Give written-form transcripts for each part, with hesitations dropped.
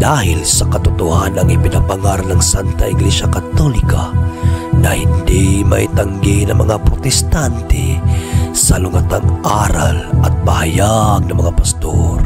dahil sa katotohanan ng ipinapangaral ng Santa Iglesia Katolika na hindi maitanggi ng mga protestante sa lungatang aral at pahayag ng mga pastor.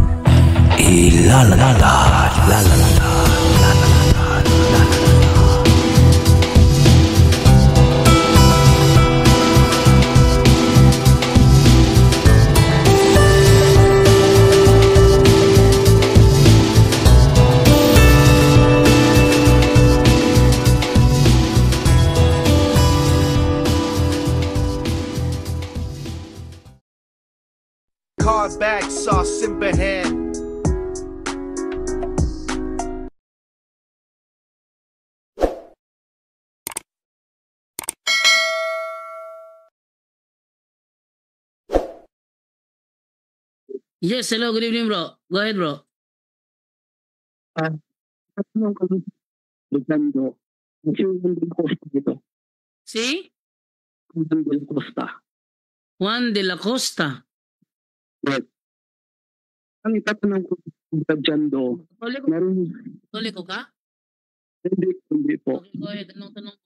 Car bag sauce in hand. Yes, hello, good evening, bro. Go ahead, bro. Tatanong ko Fernando, kasi Juan de la Costa dito. Si Juan de la Costa. Juan de la Costa. Right. Ang itatanong ko Fernando, Tole ko ka? hindi po. Okay, go ahead. Anong tanong mo?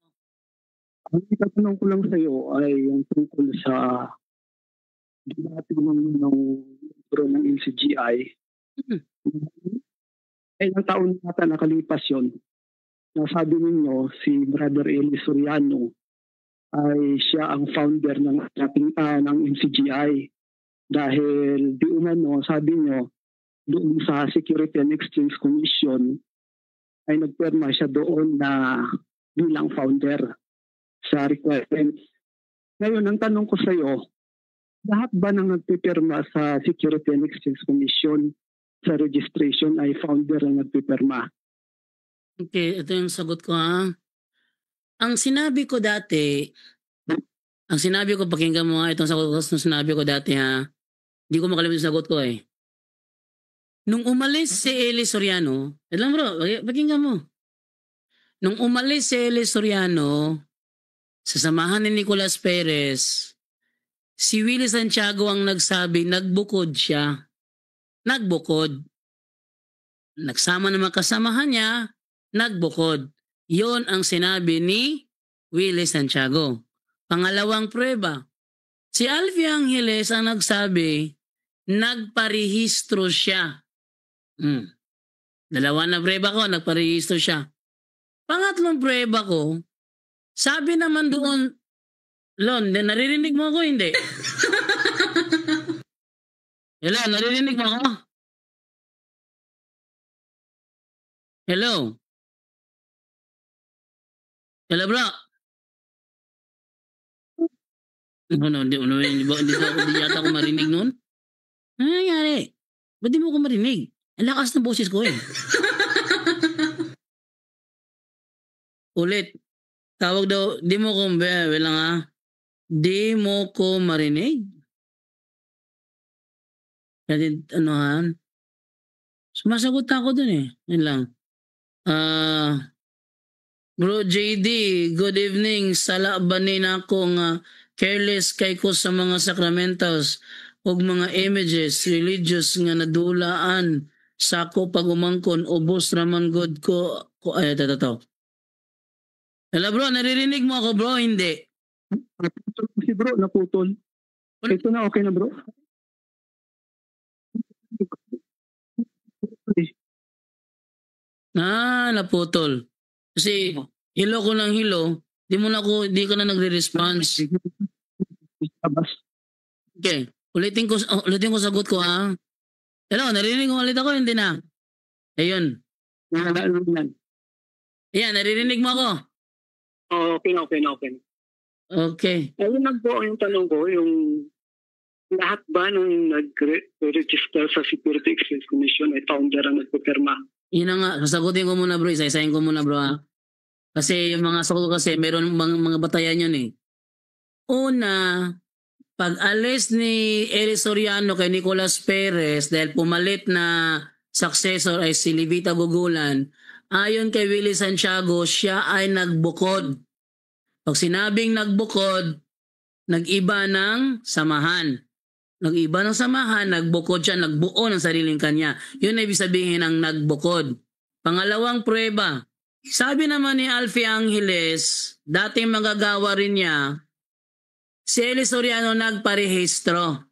Ang itatanong ko lang sa iyo ay yung tungkol sa debate ng NCGI. Ay ilang taon nata nakalipas yun. Nasabi ninyo si Brother Eli Soriano ay siya ang founder ng NCGI dahil di umano sabi nyo doon sa Security and Exchange Commission ay nagpirma siya doon na bilang founder sa requirements. Ngayon, ang tanong ko sa iyo, lahat ba nang nagpipirma sa Security and Exchange Commission sa registration ay founder ang nagpipirma? Okay, ito yung sagot ko ha. Ang sinabi ko dati, pakinggan mo ha, itong sagot ko, sinabi ko dati ha, hindi ko makalimutan yung sagot ko eh. Nung umalis si Eli Soriano, lang bro, pakinggan mo. Nung umalis si Eli Soriano, sa samahan ni Nicolas Perez, si Willie Santiago ang nagsabi, nagbukod siya. Nagbukod. Nagsama ng mga kasamahan niya, nagbukod. Yon ang sinabi ni Willie Santiago. Pangalawang prueba, si Alfie Angeles ang nagsabi, nagparehistro siya. Dalawa na prueba ko, nagparehistro siya. Pangatlong prueba ko, sabi naman doon, Lon, naririnig mo ako, hindi? Hello, naririnig mo ako? Hello? Hello, bro? Hindi yata ako marinig noon. Ano nangyari? Ba't di mo ako marinig? Ang lakas ng boses ko eh. Ulit. Tawag daw, di mo ko, lang ha. Di mo ko marinig. Kasi anuhan. Sumasagot ako dun eh. Yan lang. Bro JD, good evening. Sala ba na ako nga careless kay ko sa mga sacramentals o mga images, religious nga nadulaan sa ako pag umangkon, ubos raman good ko. Ay, ito. Hello bro, naririnig mo ako bro? Hindi. Si bro, naputol. Ito na, okay na bro? Naputol. Kasi hilo ko ng hilo, di ka na nagre-response. Okay, ulitin ko sagot ko ha. Hello, naririnig mo ulit ako, hindi na. Ayun. Ayan, naririnig mo ako. Okay. Okay. Ayun lang po yung tanong ko, yung lahat ba nung nag-register sa Security Exchange Commission ay founder ang nagpipirma? Yun na nga, sasagutin ko muna bro, isa-isahin ko muna bro ha. Kasi yung mga sagot kasi meron mga batayan yun eh. Una, pag alis ni Eli Soriano kay Nicolas Perez dahil pumalit na successor ay si Livita Gugulan, ayon kay Willie Santiago, siya ay nagbukod. Pag sinabing nagbukod, nag-iba ng samahan. Nag-iba ng samahan, nagbukod siya, nagbuo ng sariling kanya. Yun ay ibig sabihin ng nagbukod. Pangalawang prueba, sabi naman ni Alfie Angeles, dating magagawa rin niya, si Eli Soriano nagparehistro.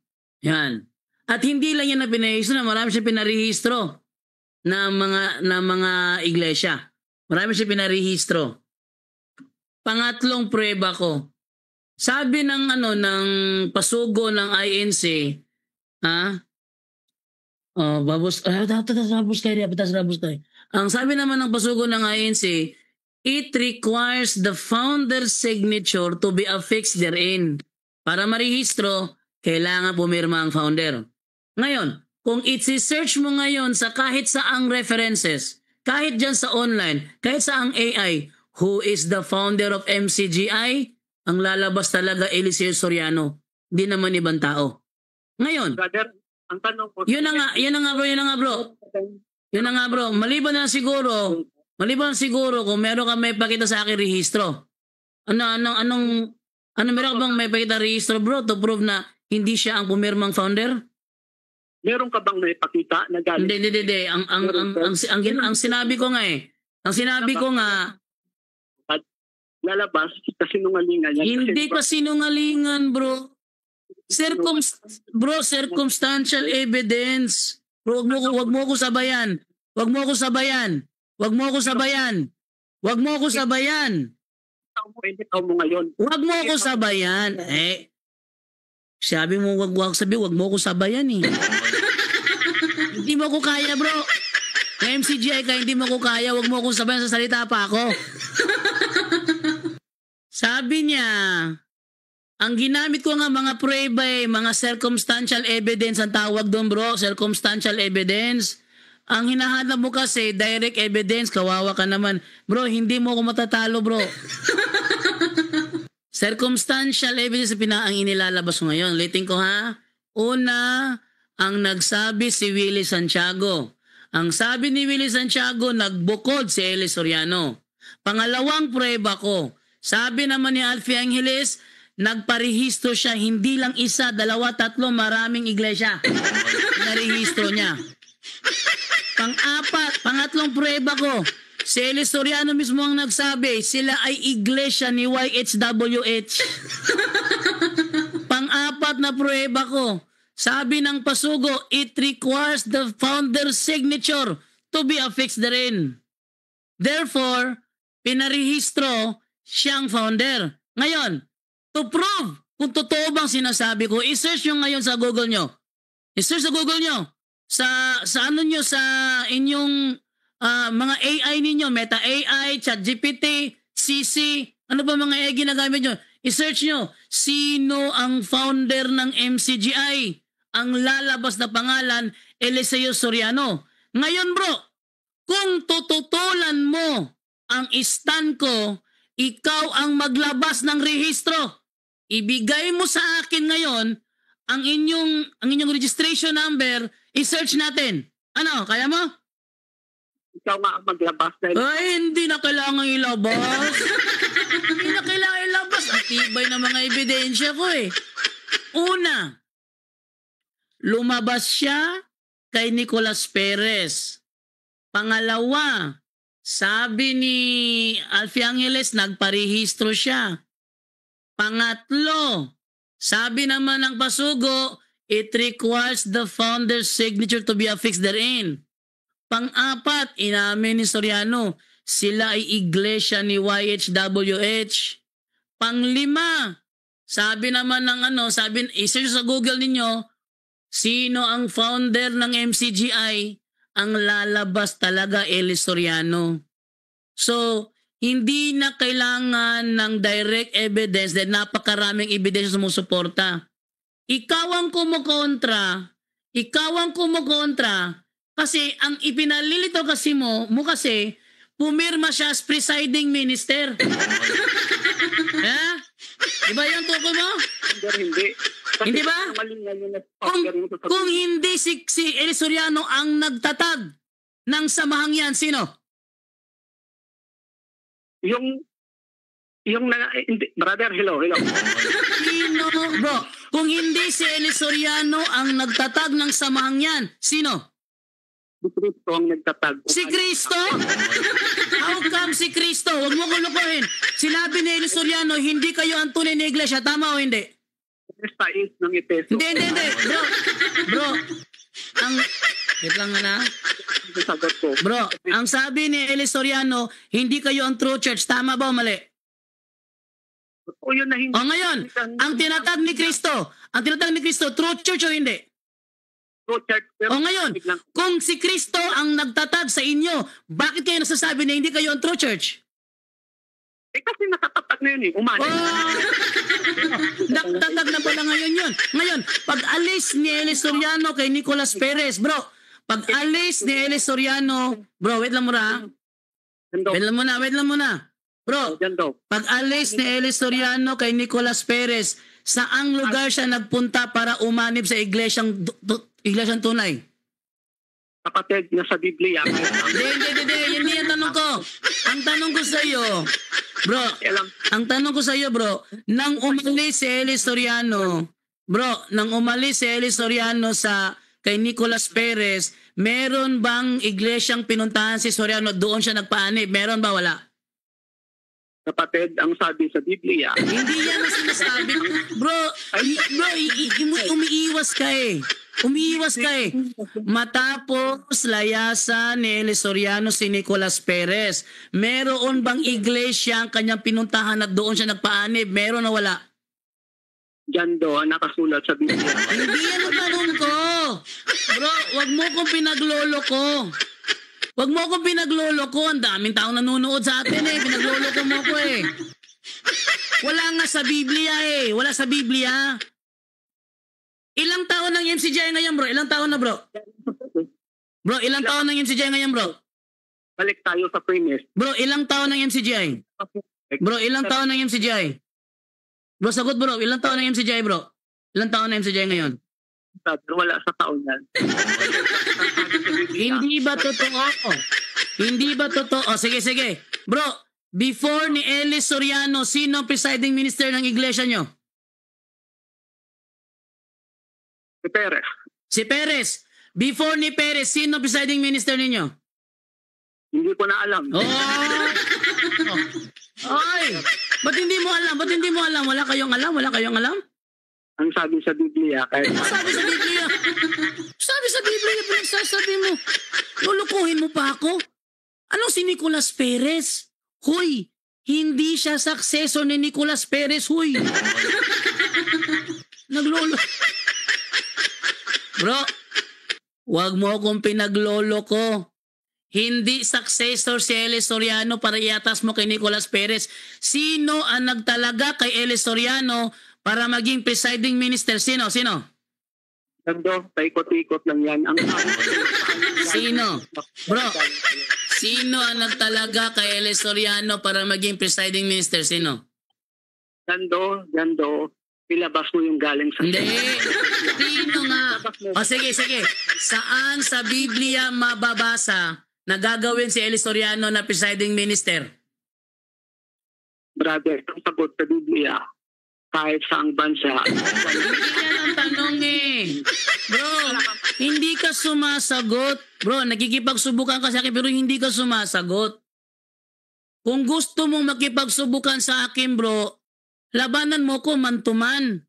Yan. At hindi lang yan na pinarehistro, na marami siya pinarehistro na mga iglesia. Marami siya pinarehistro. Pangatlong prueba ko, sabi ng ng pasugo ng INC, ang sabi naman ng pasugo ng INC, it requires the founder's signature to be affixed therein. Para marehistro, kailangan pumirma ang founder. Ngayon, kung i-search mo ngayon sa kahit saang references, kahit dyan sa online, kahit saang AI, who is the founder of MCGI, ang lalabas talaga Eliseo Soriano. Di naman ibang tao. Ngayon, Brother, ang tanong ko... yun na nga bro. Maliban na siguro kung meron ka may pakita sa akin rehistro. Meron ka bang may pakita rehistro bro to prove na hindi siya ang pumirmang founder? Meron ka bang naipakita na galing? Hindi. Ang sinabi ko nga lalabas kasinungalingan yan. hindi ka sinungalingan bro. Circumstantial evidence. Bro, wag mo ko sabayan. Ikaw mo ngayon. Wag mo ko sabayan. Sabi mo wag mo ko sabayan eh. Hindi mo ko kaya bro. Kung MCGI ka, hindi mo ko kaya, wag mo ko sabayan, sa salita pa ako. Sabi niya, ang ginamit ko nga mga prueba mga circumstantial evidence ang tawag doon bro, circumstantial evidence. Ang hinahanap mo kasi direct evidence, kawawa ka naman. Bro, hindi mo ako matatalo bro. Circumstantial evidence ang inilalabas ko ngayon. Ulitin ko ha. Una, ang nagsabi si Willie Santiago. Ang sabi ni Willie Santiago, nagbukod si Eli Soriano. Pangalawang prueba ko, sabi naman ni Alfie Angeles, nagparehistro siya, hindi lang isa, dalawa, tatlo, maraming iglesia. Narehistro niya. Pangatlong prueba ko, si Eli Soriano mismo ang nagsabi, sila ay iglesia ni YHWH. Pang-apat na prueba ko, sabi ng pasugo, it requires the founder's signature to be affixed therein. Therefore, pinarehistro siyang founder. Ngayon, to prove kung totoo bang sinasabi ko, i-search nyo ngayon sa Google nyo. I-search sa Google nyo. Sa inyong mga AI ninyo, Meta AI, ChatGPT, CC, ano ba mga AI ginagamit nyo? I-search nyo, sino ang founder ng MCGI? Ang lalabas na pangalan, Eliseo Soriano. Ngayon bro, kung tututulan mo ang stand ko, ikaw ang maglabas ng rehistro. Ibigay mo sa akin ngayon ang inyong registration number, i-search natin. Ano, kaya mo? Ikaw nga ang maglabas. Ay, hindi na kailangan ilabas. Hindi na kailangan ilabas. Ang tibay ng mga ebidensya ko eh. Una, lumabas siya kay Nicolas Perez. Pangalawa, sabi ni Alfie Angeles, nagparehistro siya. Pangatlo, sabi naman ng pasugo, it requires the founder's signature to be affixed therein. Pang-apat, inamin ni Soriano, sila ay iglesia ni YHWH. Panglima, sabi naman ng i-search sa Google ninyo, sino ang founder ng MCGI? Ang lalabas talaga Eli Soriano. So, hindi na kailangan ng direct evidence dahil napakaraming ebidensya sumusuporta. Ikaw ang kumukontra kasi ang ipinalilito kasi mo kasi pumirma siya as presiding minister. Diba yung tukoy mo? Hindi. Hindi ba? Kung hindi si Eli Soriano ang nagtatag ng samahang yan, sino? Brother, hello. Sino, bro? Kung hindi si Eli Soriano ang nagtatag ng samahang yan, sino? Si Cristo ang nagtatag. Si Kristo? How come si Kristo? Huwag mo kulukuhin. Sinabi ni Eli Soriano, hindi kayo ang tunay na iglesia. Tama o hindi? Sa is ng Epeso. Hindi. Bro. Wait lang na. Sagot ko. Bro, ang sabi ni Eli Soriano, hindi kayo ang true church. Tama ba o mali? O yun na hindi. O ngayon, ang tinatag ni Kristo, true church o hindi? True church. O ngayon, kung si Kristo ang nagtatag sa inyo, bakit kayo nasasabi na hindi kayo ang true church? Kasi nakatatag na yun eh. Umani. Nagtatag na pala ngayon yun. Ngayon, pag alis ni Eli Soriano kay Nicolas Perez, bro, pag alis ni Eli Soriano, bro, wait lang muna. Wait lang muna. Bro, pag alis ni Eli Soriano kay Nicolas Perez, saang lugar siya nagpunta para umanib sa iglesyang tunay? Kapatid na sa Biblia. Hindi. Hindi yung tanong ko. Ang tanong ko sa iyo, bro, nang umalis si Eli Soriano, sa kay Nicolas Perez, meron bang iglesyang pinuntahan si Soriano, doon siya nagpaanib? Meron ba? Wala? Kapatid, ang sabi sa Biblia. Hindi yan ang sinasabi. Bro, umiiwas ka eh. Matapos layasan ni Eli Soriano si Nicolas Perez, meron bang iglesia ang kanyang pinuntahan at doon siya nagpaanib? Meron na wala? Diyan doon, nakasulat sa Biblia. Hindi yan ang tanong ko. Bro, wag mo kong pinagloloko. Ang daming taong nanonood sa atin eh. Pinagloloko mo ko eh. Wala nga sa Biblia eh. Wala sa Biblia. Ilang taon ng MCGI ngayon, bro? Ilang taon na, bro? Bro, ilang taon ng MCGI ngayon, bro? Balik tayo sa premise. Bro, ilang taon ng MCGI? Bro, ilang taon ng MCGI? Bro, sagot bro. Ilang taon ng MCGI, bro? Ilang taon ng MCGI ngayon? Wala sa taon yan. Hindi ba totoo? Sige. Bro, before ni Eli Soriano, sino ang presiding minister ng iglesia nyo? Si Perez. Si Perez. Before ni Perez, sino ang presiding minister ninyo? Hindi ko na alam. Ay, ba't hindi mo alam? Wala kayong alam? Ang sabi sa Biblia. Sabi sa Biblia, pinagsasabi mo. Lulukuhin mo pa ako? Anong si Nicolas Perez? Huy, hindi siya successor ni Nicolas Perez, huy. Naglolo. Bro, wag mo akong pinagloloko. Hindi successor si Eli Soriano para iatas mo kay Nicolas Perez. Sino ang nagtalaga kay Eli Soriano para maging presiding minister? Sino? Gando, paikot-ikot lang yan. Sino? Bro, sino ang nagtalaga kay Eli Soriano para maging presiding minister? Sino? Gando, ilabas mo yung galing sa... Hindi. Sino nga? O sige. Saan sa Biblia mababasa na gagawin si Eli Soriano na presiding minister? Brother, ang sagot sa Biblia, kahit saang bansa. Hindi yan ang tanong eh. Bro, hindi ka sumasagot. Bro, nakikipagsubukan ka sa akin pero hindi ka sumasagot. Kung gusto mong makipagsubukan sa akin, bro, labanan mo ko man to man.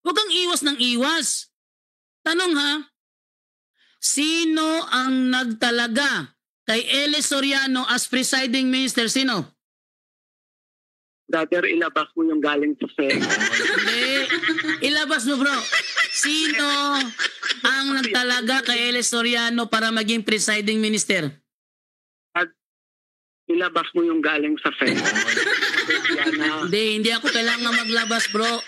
Huwag kang iwas ng iwas. Tanong ha, sino ang nagtalaga kay Eli Soriano as presiding minister? Sino? Brother, ilabas mo yung galing sa seg. Hindi. Ilabas mo, bro. Sino ang nagtalaga kay Eli Soriano para maging presiding minister? At ilabas mo yung galing sa seg. Hindi ako kailangan maglabas, bro.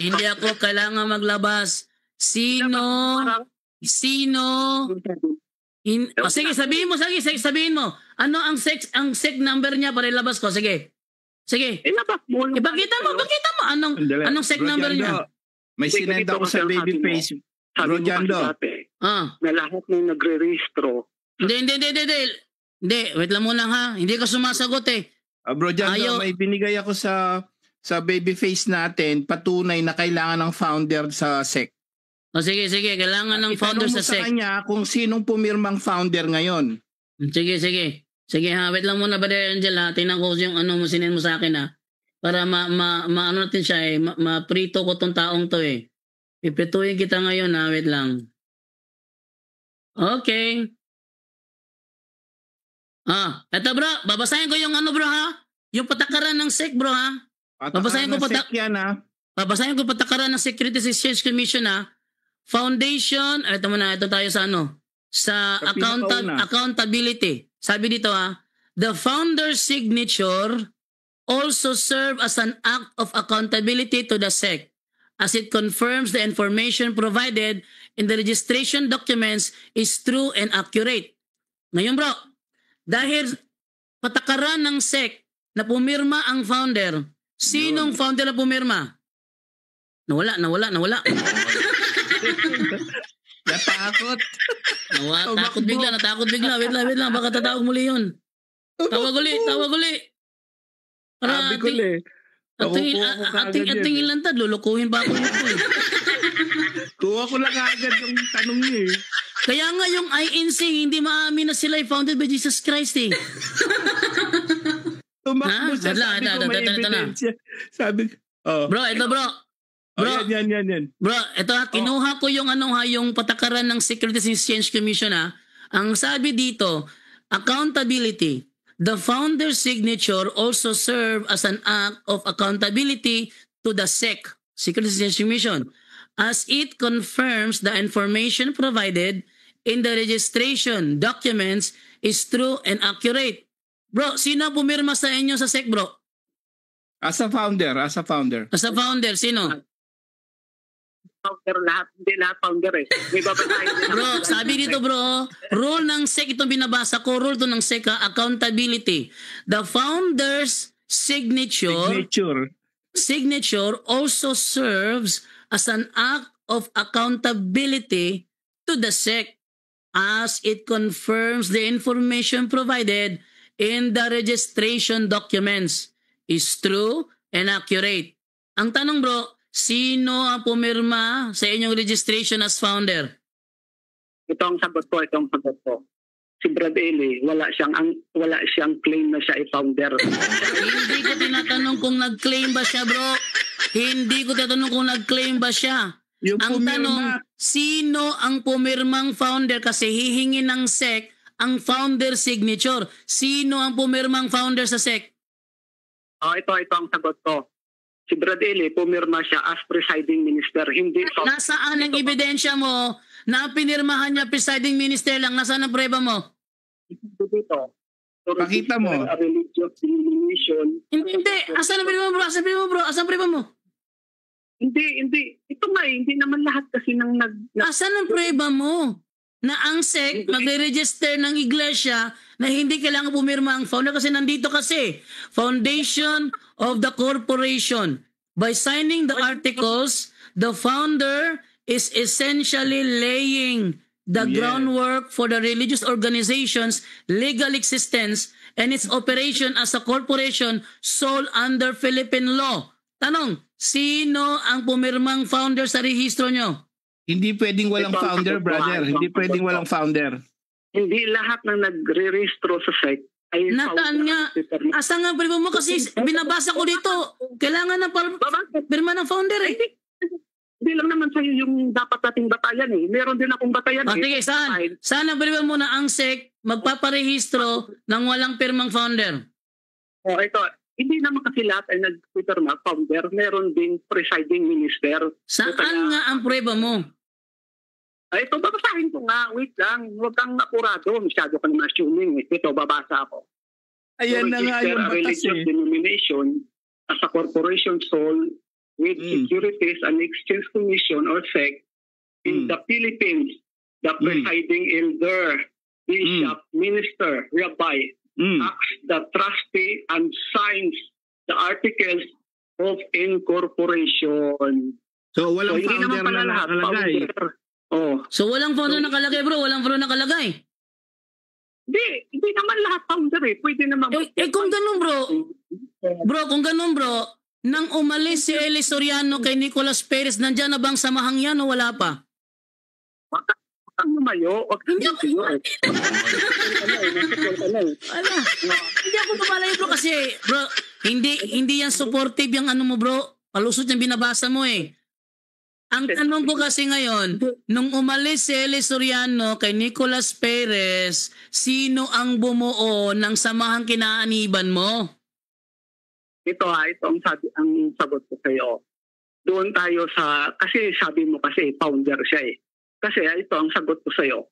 Hindi ako kailangan maglabas. Sino? Sige, sabihin mo. Ano ang sec number niya para ilabas ko? Sige. Ilabas mo. Ipakita mo. Anong sec number niya? May sinend ako sa baby face. Bro Jando. Na lahat ng nagre-registro. Hindi, wait lang muna ha. Hindi ka sumasagot eh. Bro Jando, may binigay ako sa baby face natin patunay na kailangan ng founder sa SEC. O sige, kailangan ng founder Itanong mo sa sa SEC. kanya kung sinong pumirmang founder ngayon. Sige. Sige ha, wait lang muna Brother Angel ha. Tingnan ko yung ano mo sinend mo sa akin ha. Para ano natin siya eh, maprito ko tong taong to eh. Pipituin kita ngayon ha, wait lang. Okay. Eto bro, babasahin ko yung ano bro ha. Yung patakaran ng SEC bro ha. Babasahin ko yan ha. Babasahin ko patakaran ng Securities Exchange Commission ha. Foundation, ito muna, ito tayo sa ano. Sa accountability. Sabi dito ha, the founder's signature also serve as an act of accountability to the SEC as it confirms the information provided in the registration documents is true and accurate. Ngayon bro, dahil patakaran ng SEC na pumirma ang founder, sinong founder na pumirma? Nawala. Natakot. Natakot bigla. Wait lang. Baka tatawag muli yun. Tawag uli. Para ating ilantad, lulukuhin ba ako nito eh. Kuha ko lang agad yung tanong niyo eh. Kaya nga yung INC, hindi maamin na sila ay founded by Jesus Christ eh. Tumakbo siya, sabi ko may ebidensya. Sabi ko, Bro, ito bro. Bro, yan. Bro, ito ha, kinuha ko yung yung patakaran ng Securities Exchange Commission ha. Ang sabi dito, accountability. The founder's signature also serve as an act of accountability to the SEC, Securities Exchange Commission, as it confirms the information provided in the registration documents is true and accurate. Bro, sino pumirma sa inyo sa SEC, bro? As a founder. As a founder, sino? Founder lahat, hindi lahat founder eh. May babasahin din Bro, sabi dito bro, rule ng SEC, itong binabasa ko, rule to ng SEC, accountability. The founder's signature also serves as an act of accountability to the SEC as it confirms the information provided in the registration documents is true and accurate. Ang tanong bro, sino ang pumirma sa inyong registration as founder? Itong sagot ko. Si Brad Eli, wala siyang claim na siya ay founder. Hindi ko tinatanong kung nag-claim ba siya, bro. Hindi ko tinatanong kung nag-claim ba siya. Ang tanong, sino ang pumirmang founder? Kasi hihingi ng SEC ang founder signature. Sino ang pumirmang founder sa SEC? Ito ang sagot ko. Si Brad Eli, pumirma siya as presiding minister. Hindi Nasaan ang ebidensya mo na pinirmahan niya presiding minister lang? Nasaan ang prueba mo? Dito. Pakita mo. Religious denomination. Hindi. Asan ang prueba mo, bro? Asan ang prueba mo? Hindi. Ito nga hindi naman lahat kasi Asan ang prueba mo na ang SEC magre-register ng iglesia na hindi kailangan pumirma ang founder kasi nandito kasi foundation of the corporation. By signing the articles, the founder is essentially laying the groundwork for the religious organization's legal existence and its operation as a corporation sold under Philippine law. Tanong, sino ang pumirmang founder sa rehistro nyo? Hindi pwedeng walang founder, brother. Hindi pwedeng walang founder. Hindi lahat ng nagre-registro sa SEC ay Nasaan nga? Asan nga pwede mo kasi binabasa ko dito. Kailangan ng pirma ng founder eh. Hindi lang naman sa'yo yung dapat nating batayan eh. Meron din akong batayan eh. Sige, saan? Saan ang pwede mo na ang SEC magpaparehistro ng walang pirmang founder? Ito. Hindi naman kasi lahat ay nag-pirma founder. Meron din presiding minister. Saan nga ang prueba mo? Ito, babasahin ko nga. Wait lang. Huwag kang apurado. Masyado kang assuming. Ito, babasa ako. Ayan na nga yung batas religious denomination as a corporation sold with Securities and Exchange Commission or SEC in the Philippines. The presiding elder, bishop, minister, rabbi, acts the trustee and signs the articles of incorporation. So, walang hindi founder naman pala na lahat. nakalagay. So walang founder nakalagay bro? Walang founder nakalagay? Hindi naman lahat founder eh. Pwede naman. Kung ganun bro, nang umalis si Eli Soriano kay Nicolas Perez, nandyan na bang samahang yan o wala pa? Wag kang lumayo. Wag kang Hindi ako lumayo. Wala. Hindi ako lumalayo bro kasi bro, hindi yan supportive yung ano mo bro. Palusot yung binabasa mo eh. Ang tanong ko kasi ngayon, nung umalis si Eli Soriano kay Nicolas Perez, sino ang bumuo ng samahang kinaaniban mo? Ito ang sagot ko sa'yo. Doon tayo kasi sabi mo kasi founder siya eh. Kasi ito ang sagot ko sa'yo.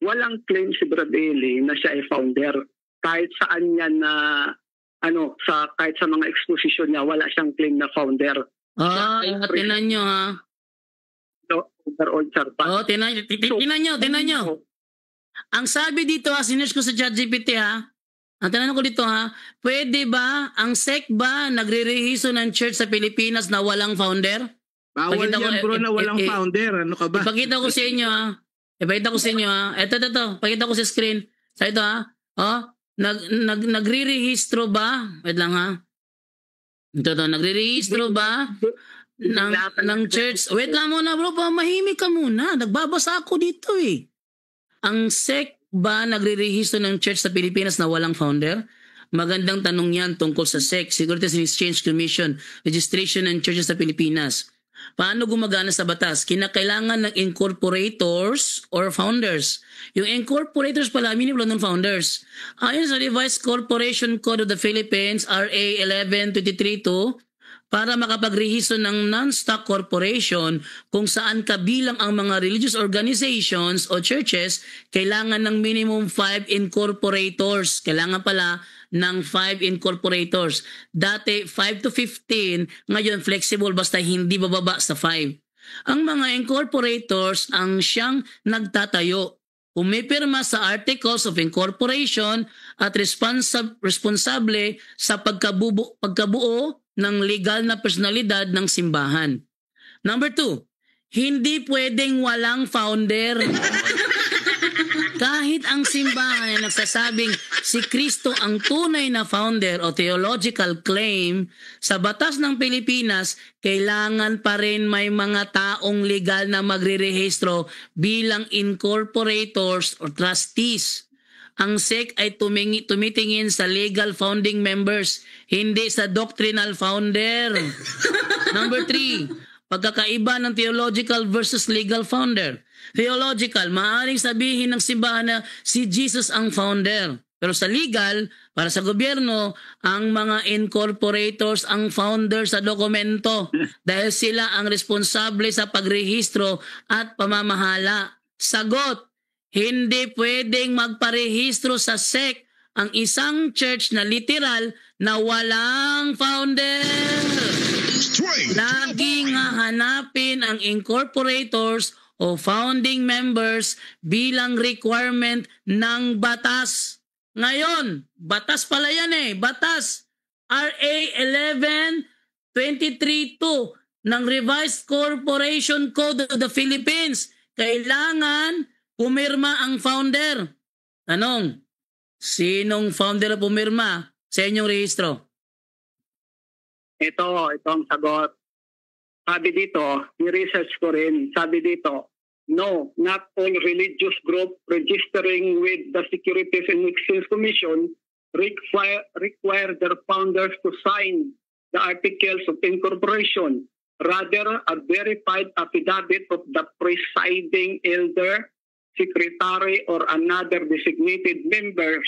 Walang claim si Brad Eli na siya ay founder. Kahit saan niya na, kahit sa mga exposition niya, wala siyang claim na founder. Tinan nyo ha. Tinan nyo. Ang sabi dito sinerge ko sa ChatGPT ha. Ang tanong ko dito ha, pwede ba, ang SEC ba nagre-rehiso ng church sa Pilipinas na walang founder? Bawal yan bro na walang founder. Ano ka ba? Ipakita ko sa inyo ha. Ito. Pakita ko sa screen. Sa ito ha. Nagre-rehistro ba? Wait lang ha. Ito. Nagre-rehistro ba ng church? Wait lang muna bro. Mahimik ka muna. Nagbabasa ako dito eh. Ang SEC ba nagre-rehistro ng church sa Pilipinas na walang founder? Magandang tanong yan tungkol sa SEC, Securities and Exchange Commission, registration ng churches sa Pilipinas. Paano gumagana sa batas? Kinakailangan ng incorporators or founders. Yung incorporators pala, minimum ng founders. Ayon sa Revised Corporation Code of the Philippines, RA 11232, para makapagrehiso ng non-stock corporation kung saan kabilang ang mga religious organizations o churches, kailangan ng minimum 5 incorporators. Kailangan pala ng 5 incorporators. Dati 5 to 15, ngayon flexible basta hindi bababa sa 5. Ang mga incorporators ang siyang nagtatayo. Pumipirma sa Articles of Incorporation at responsable sa pagkabuo ng legal na personalidad ng simbahan. Number 2, hindi pwedeng walang founder. Kahit ang simbahan ay nagsasabing si Kristo ang tunay na founder o theological claim, sa batas ng Pilipinas, kailangan pa rin may mga taong legal na magre-rehistro bilang incorporators or trustees. Ang SEC ay tumitingin sa legal founding members, hindi sa doctrinal founder. Number 3, pagkakaiba ng theological versus legal founder. Theological, maaaring sabihin ng simbahan na si Jesus ang founder. Pero sa legal, para sa gobyerno, ang mga incorporators ang founder sa dokumento dahil sila ang responsable sa pagrehistro at pamamahala. Sagot, hindi pwedeng magparehistro sa SEC ang isang church na literal na walang founder. Laging hahanapin ang incorporators o founding members bilang requirement ng batas. Ngayon, batas pala yan eh. Batas. RA 11232 ng Revised Corporation Code of the Philippines. Kailangan pumirma ang founder. Tanong, sinong founder na pumirma sa inyong rehistro? Ito ang sagot. Sabi dito, ni-research ko rin, sabi dito, no, not all religious group registering with the Securities and Exchange Commission require their founders to sign the Articles of Incorporation. Rather, a verified affidavit of the presiding elder, secretary, or another designated members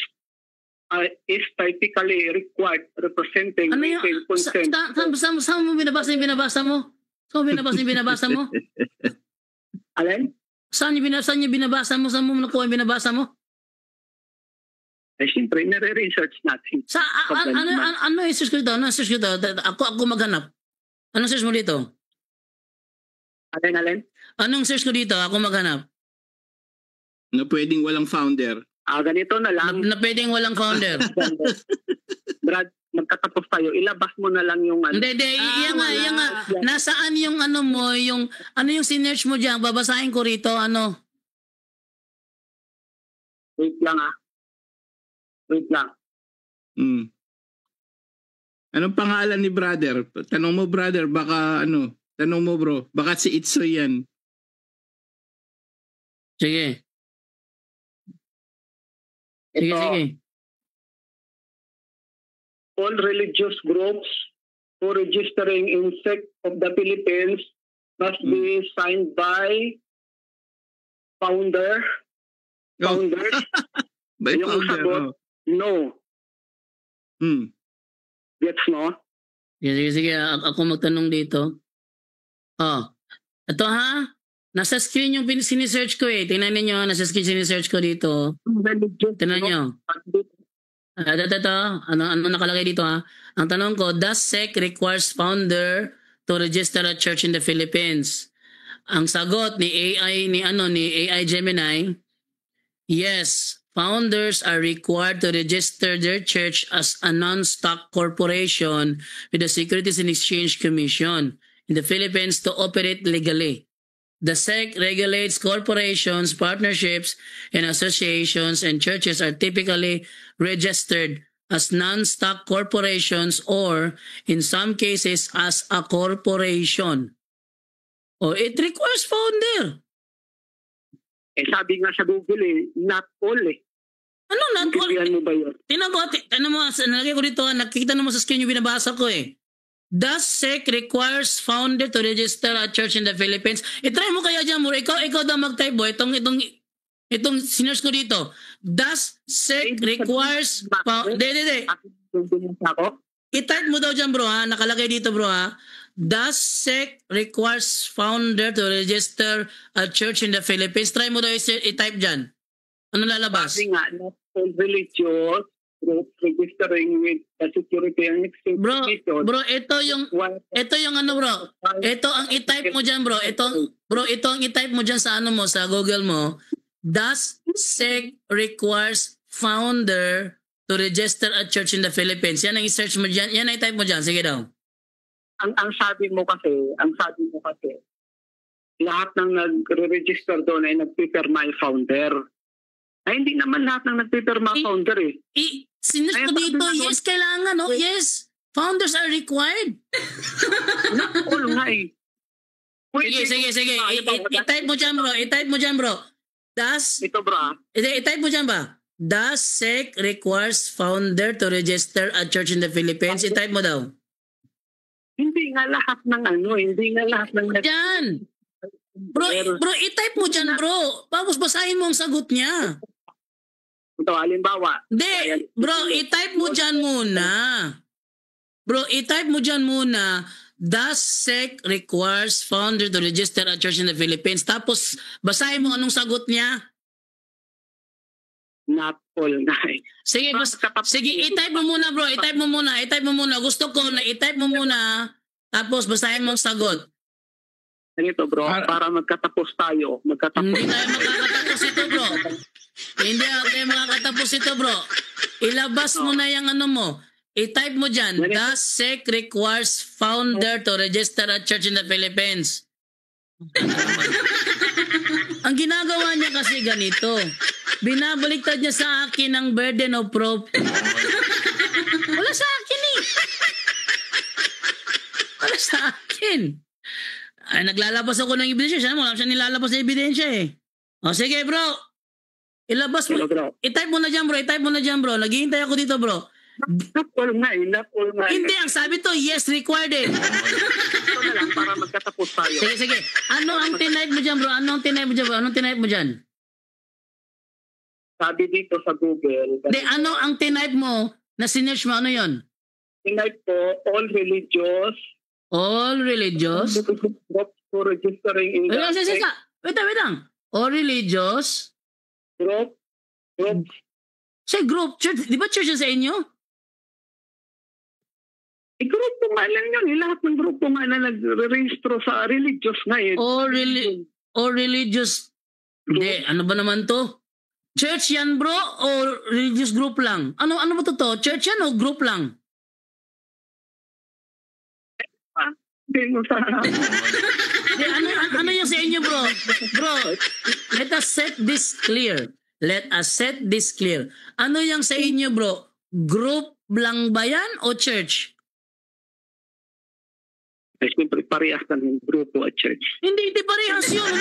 is typically required representing written consent. Saan mo binabasa yung binabasa mo? Saan mo binabasa yung binabasa mo? Alin? Saan yung binabasa mo? Saan mo nakuha yung binabasa mo? Eh, siyempre, nare-research natin. Ano yung search ko dito? Ako maghanap. Anong search mo dito? Alin? Anong search ko dito? Ako maghanap. Na pwedeng walang founder. Ganito na lang. Na pwedeng walang founder. Brad, magkatapos tayo. Ilabas mo na lang yung ano. Hindi. Yan nga. Nasaan yung ano mo, yung sinerch mo dyan? Babasahin ko rito, ano? Wait lang. Anong pangalan ni brother? Tanong mo brother, baka ano? Tanong mo bro, baka si Itso yan. Sige. Sige, Ito. sige. All religious groups who registering in sect of the Philippines must be signed by founder. Founder. By Yung founder. sagot, no. Gets no? Sige, sige. Ako magtanong dito. Oh. Ito ha. Nasa screen yung sinisearch ko eh. Tingnan niyo, nasa screen sinisearch ko dito. Religious Tingnan niyo. Ito. Ano nakalagay dito ha? Ang tanong ko, does SEC requires founder to register a church in the Philippines? Ang sagot ni AI Gemini, yes, founders are required to register their church as a non-stock corporation with the Securities and Exchange Commission in the Philippines to operate legally. The SEC regulates corporations, partnerships, and associations, and churches are typically registered as non-stock corporations or, in some cases, as a corporation. Oh, it requires founder. sabi nga sa Google not all Ano not all? Intindihan mo ba yun? Tinan mo, nalagay ko dito, nakikita naman sa screen yung binabasa ko eh. Does SEC requires founder to register a church in the Philippines? I-try mo kaya dyan, Muro. Ikaw daw mag-type mo. Itong sinerge ko dito. Does SEC requires I-type mo daw dyan, bro, ha? Nakalagay dito, bro, ha? Does SEC requires founder to register a church in the Philippines? Try mo daw i-type dyan. Ano lalabas? Sabi nga, not all religious groups registering with the Security and Exchange Commission. Bro, ito yung ano, bro. Ito ang i-type mo dyan, bro. Ito ang i-type mo dyan sa ano mo, sa Google mo. Does SEC requires founder to register a church in the Philippines? Yan ang i-search mo dyan. Yan ang i-type mo dyan. Sige daw. Ang sabi mo kasi, lahat ng nagre-register doon ay nagpipirma yung founder. Ay, hindi naman lahat ng nagpipirma founder Sinerge ko dito, yes, kailangan, no? Yes. Founders are required. All nga Sige. I-type mo dyan, bro. Ito, bro. I-type mo dyan ba? Does SEC requires founder to register a church in the Philippines? I-type mo daw. Hindi nga lahat ng Dyan. Bro, i-type mo dyan, bro. Tapos basahin mo ang sagot niya. Ito, halimbawa. Hindi, bro, i-type mo dyan muna. Does SEC requires founder to register a church in the Philippines? Tapos basahin mo anong sagot niya. Not all nga Sige, i-type mo muna, bro. I-type mo muna. Gusto ko na i-type mo muna. Tapos basahin mo ang sagot. Ganito, bro, para magkatapos tayo. Hindi tayo makakatapos ito, bro. Hindi tayo makakatapos ito, bro. Ilabas mo na yung ano mo. I-type mo dyan. Does SEC requires founder to register a church in the Philippines? Ang ginagawa niya kasi ganito. Binabaliktad niya sa akin ang burden of proof. Wala sa akin eh. Wala sa akin. Ay, naglalabas ako ng ebidensya. Siya naman, wala siya nilalabas na ebidensya eh. O sige, bro. Ilabas mo. I-type mo na dyan, bro. Naghihintay ako dito, bro. Not all nga. Hindi, ang sabi to, yes, required eh. Ito na lang para magkatapos tayo. Sige. Ano ang tinype mo dyan, bro? Anong tinype mo dyan? Sabi dito sa Google. Hindi, ano ang tinype mo na sinerge mo? Ano yun? Tinype ko, all religious. All religious? Groups for registering in the Wait lang. All religious? Groups. Say group. Church. Di ba church sa inyo? Grupo nga lang yun. Lahat ng grupo nga na nag-rehistro sa religious na yun. All religious. Hindi, ano ba naman to? Church yan, bro? O religious group lang? Ano ba to? Church yan o group lang? Ano yung sa inyo, bro? Bro, let us set this clear. Ano yung sa inyo, bro? Group lang ba yan o church? Ay, siyempre, parehas ng grupo at church. Hindi parehas yun.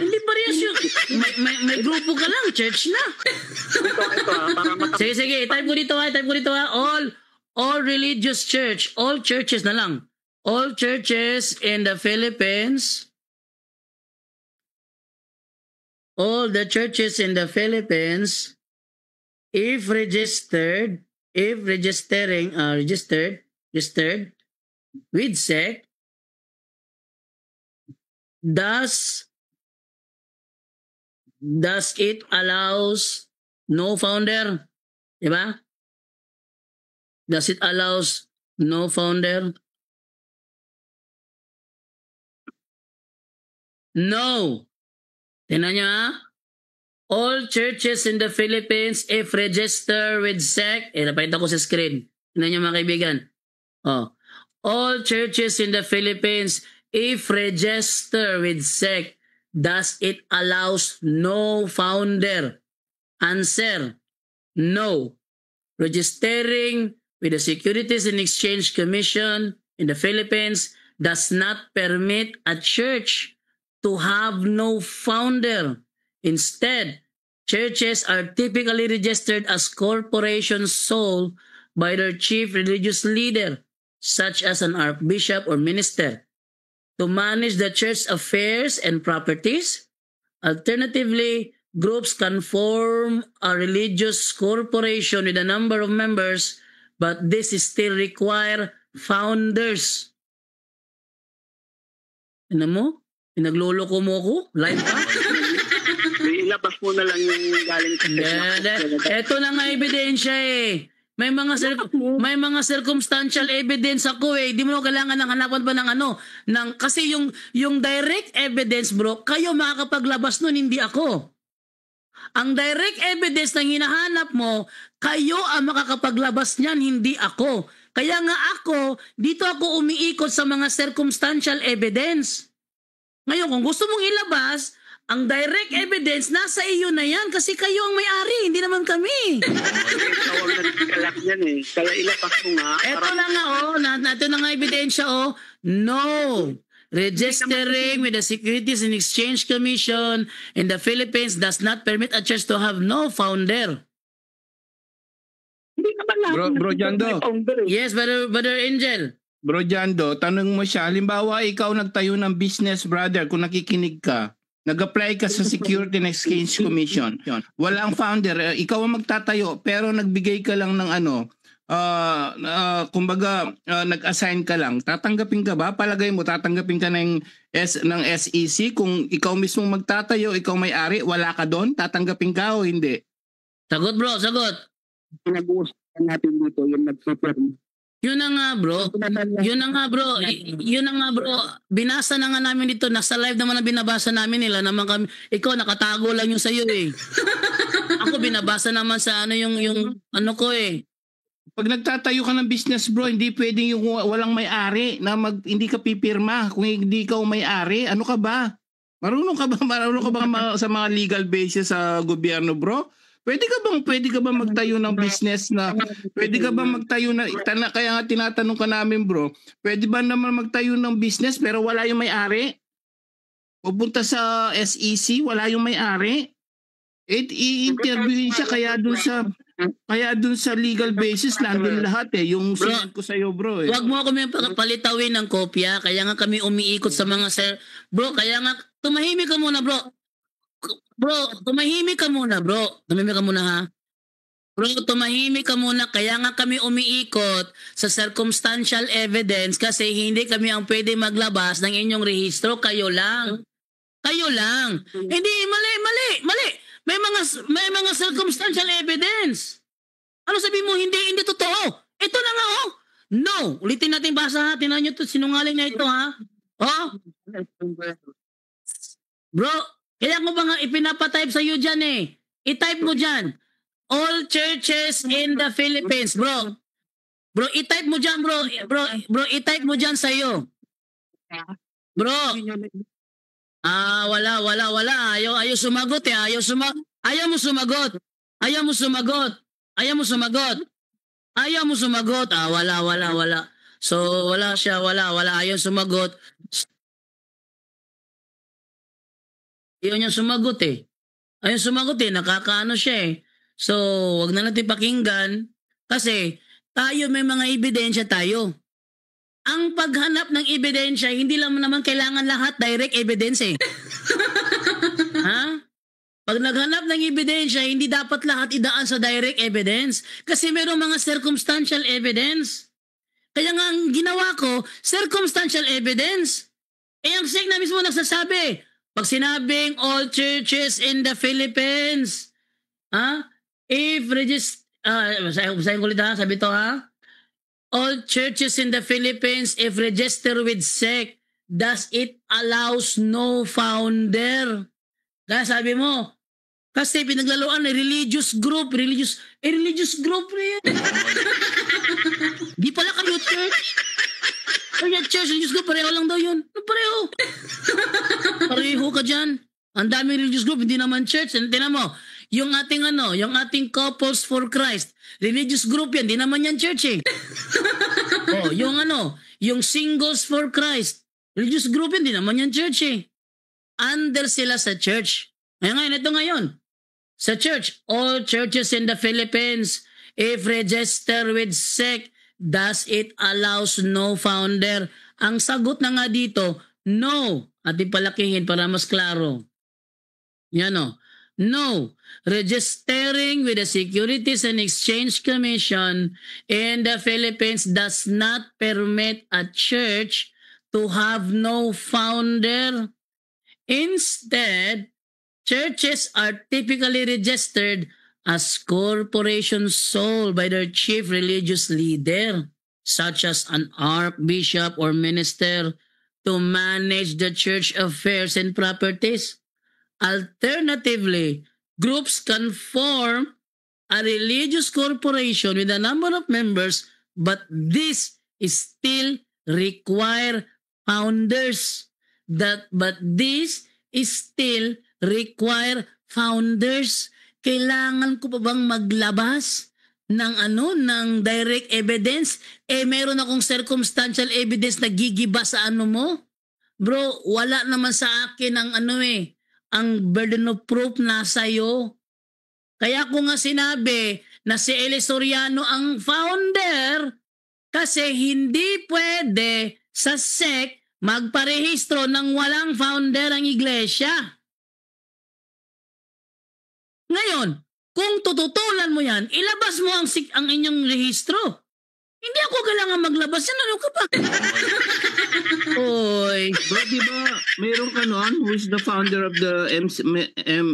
Hindi parehas yun. May grupo ka lang, church na. Para Sige, type ko dito ha. All religious church, all churches na lang. All churches in the Philippines, all the churches in the Philippines, if registered with SEC, does it allows no founder? Diba? Does it allows no founder? No. Tingnan nyo ha? All churches in the Philippines, if registered with SEC, napakita ko sa screen. Tingnan nyo mga kaibigan. All churches in the Philippines, if registered with SEC, does it allows no founder? Answer, no. Registering with the Securities and Exchange Commission in the Philippines does not permit a church to have no founder. Instead, churches are typically registered as corporations sold by their chief religious leader, such as an archbishop or minister, to manage the church affairs and properties. Alternatively, groups can form a religious corporation with a number of members, but this is still require founders. Ano mo? Pinagloloko mo ko? Live pa? ilabas mo na lang yung galing sa Ito na nga ebidensya eh. May mga circumstantial evidence ako eh. Di mo kailangan ng hanapan pa ng kasi yung direct evidence bro, kayo makakapaglabas nun, hindi ako. Ang direct evidence na hinahanap mo, kayo ang makakapaglabas niyan, hindi ako. Kaya nga dito ako umiikot sa mga circumstantial evidence. Ngayon, kung gusto mong ilabas, ang direct evidence, nasa iyo na yan kasi kayo ang may-ari, hindi naman kami. Tawag na kalak yan eh. Kaya ilabas mo nga. Ito na nga ito na nga ebidensya no. Registering with the Securities and Exchange Commission in the Philippines does not permit a church to have no founder. Hindi naman lahat. Bro Jando. Yes, Brother Angel. Bro Jando, tanong mo siya, halimbawa ikaw nagtayo ng business, brother, kung nakikinig ka, nag-apply ka sa Security and Exchange Commission. Wala ang founder, ikaw ang magtatayo, pero nagbigay ka lang ng nag-assign ka lang. Tatanggapin ka ba? Palagay mo, tatanggapin ka ng SEC kung ikaw mismo magtatayo, ikaw may-ari, wala ka doon? Tatanggapin ka o hindi? Sagot bro, sagot. Pinag-uusapan natin dito yung nag-prepare. Yun na nga bro. Binasa na nga namin dito. Nasa live naman na binabasa namin nila. Naman kami, ikaw nakatago lang yung sayo eh. Ako binabasa naman sa yung ko eh. Pag nagtatayo ka ng business bro, hindi pwedeng yung walang may-ari na hindi ka pipirma kung hindi ka may-ari. Ano ka ba? Marunong ka ba sa mga legal basis sa gobyerno bro? Pwede ka ba magtayo ng business na kaya nga tinatanong ka namin bro, pwede ba naman magtayo ng business pero wala yung may-ari? Pupunta sa SEC, wala yung may-ari? I-interviewin siya kaya dun sa legal basis nandun lahat eh, yung sunod ko sa iyo bro eh. Wag mo kami palitawin ng kopya, kaya nga kami umiikot sa mga bro, kaya nga tumahimik ka muna bro. Tumahimik ka muna ha. Bro, tumahimik ka muna. Kaya nga kami umiikot sa circumstantial evidence kasi hindi kami ang pwede maglabas ng inyong rehistro. Kayo lang. Hindi, mali. May mga circumstantial evidence. Ano sabi mo? Hindi totoo. Ito na nga No. Ulitin natin basa ha. Tinan nyo ito. Sinungaling na ito ha. Bro, kaya ko ba nga ipinapatype sa iyo dyan eh. I-type mo dyan. All churches in the Philippines, bro. Bro, i-type mo dyan, bro. Bro, i-type mo dyan sa iyo. Bro. Wala. Ayaw sumagot eh. Ayaw mo sumagot. Wala. So wala siya, wala ayaw sumagot. Ayaw niya sumagot eh. Ayaw sumagot eh, nakakaano siya eh. So wag na natin pakinggan kasi tayo may mga ebidensya tayo. Ang paghanap ng ebidensya, hindi lang naman kailangan lahat direct evidence eh. Ha? Pag naghanap ng ebidensya, hindi dapat lahat idaan sa direct evidence. Kasi mayroong mga circumstantial evidence. Kaya nga ang ginawa ko, circumstantial evidence. Eh ang SEC na mismo nagsasabi, pag sinabing all churches in the Philippines, if basahin ko ulit ha, sabi to ha, all churches in the Philippines, if registered with SEC, does it allows no founder? Kaya sabi mo, kasi pinaglaloan religious group na yan. Di pala kayo church. Kaya church, religious group, pareho lang daw yun. Pareho. Pareho ka dyan. Ang daming religious group, hindi naman church. Tingnan mo, yung ating Couples for Christ, religious group yan, hindi naman yan church eh. Yung Singles for Christ, religious group yan, hindi naman yan church eh. Under sila sa church. Ito ngayon. Sa church, all churches in the Philippines, if registered with SEC, does it allows no founder? Ang sagot na nga dito, no. Ating palakihin para mas klaro. Yan o. No. Registering with the Securities and Exchange Commission in the Philippines does not permit a church to have no founder. Instead, churches are typically registered as corporations sold by their chief religious leader, such as an archbishop or minister, to manage the church affairs and properties. Alternatively, groups can form a religious corporation with a number of members, but this is still require founders. But this is still require founders. Kailangan ko pa bang maglabas ng direct evidence? Meron akong circumstantial evidence na gigiba sa mo? Bro, wala naman sa akin ang burden of proof nasa iyo. Kaya ko nga sinabi na si Eli Soriano ang founder kasi hindi pwede sa SEC magparehistro ng walang founder ang iglesia. Ngayon, kung tututulan mo yan, ilabas mo ang inyong rehistro. Hindi ako kailangan maglabas yan. Ano ka ba? Oy. Bro, di ba mayroon ka noon who is the founder of the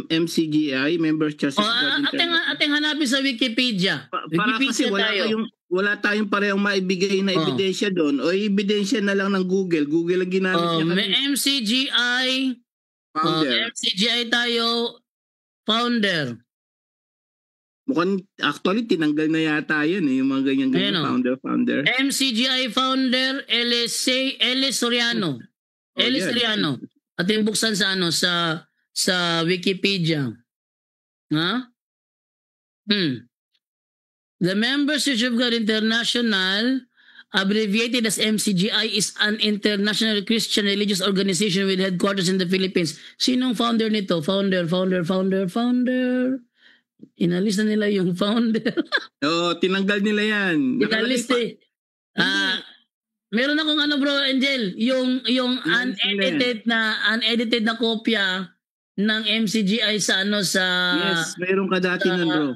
MCGI, Members Churches of God International? Ating hanapin sa Wikipedia. Para kasi wala tayong parehong maibigay na ebidensya doon o ebidensya na lang ng Google. Google ang ginamit niya. May MCGI. Founder. MCGI tayo. Founder. Mukhang actually tinanggal na yata yan yung mga ganyan founder. MCGI founder Eli Soriano. Eli Soriano. At yung buksan sa Wikipedia. The Members Church of God International, abbreviated as MCGI, is an international Christian religious organization with headquarters in the Philippines. Sinong founder nito? Founder. Inalis na nila yung founder. Tinanggal nila yan. Inalis meron akong bro, Angel, yung unedited na kopya ng MCGI sa Yes, meron ka dati nun, bro.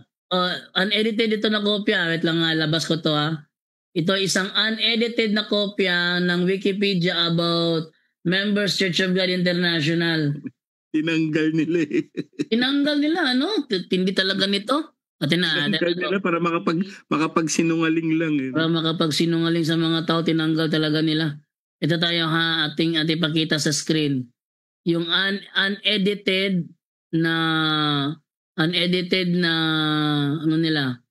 Unedited ito na kopya. Wait lang, labas ko to ha. Ito isang unedited na kopya ng Wikipedia about Members Church of God International. Tinanggal nila Tinanggal nila, Tindi talaga nito. Tinanggal nila para makapagsinungaling lang. Para makapagsinungaling sa mga tao, tinanggal talaga nila. Ito tayo ating pakita sa screen. Yung unedited na nila,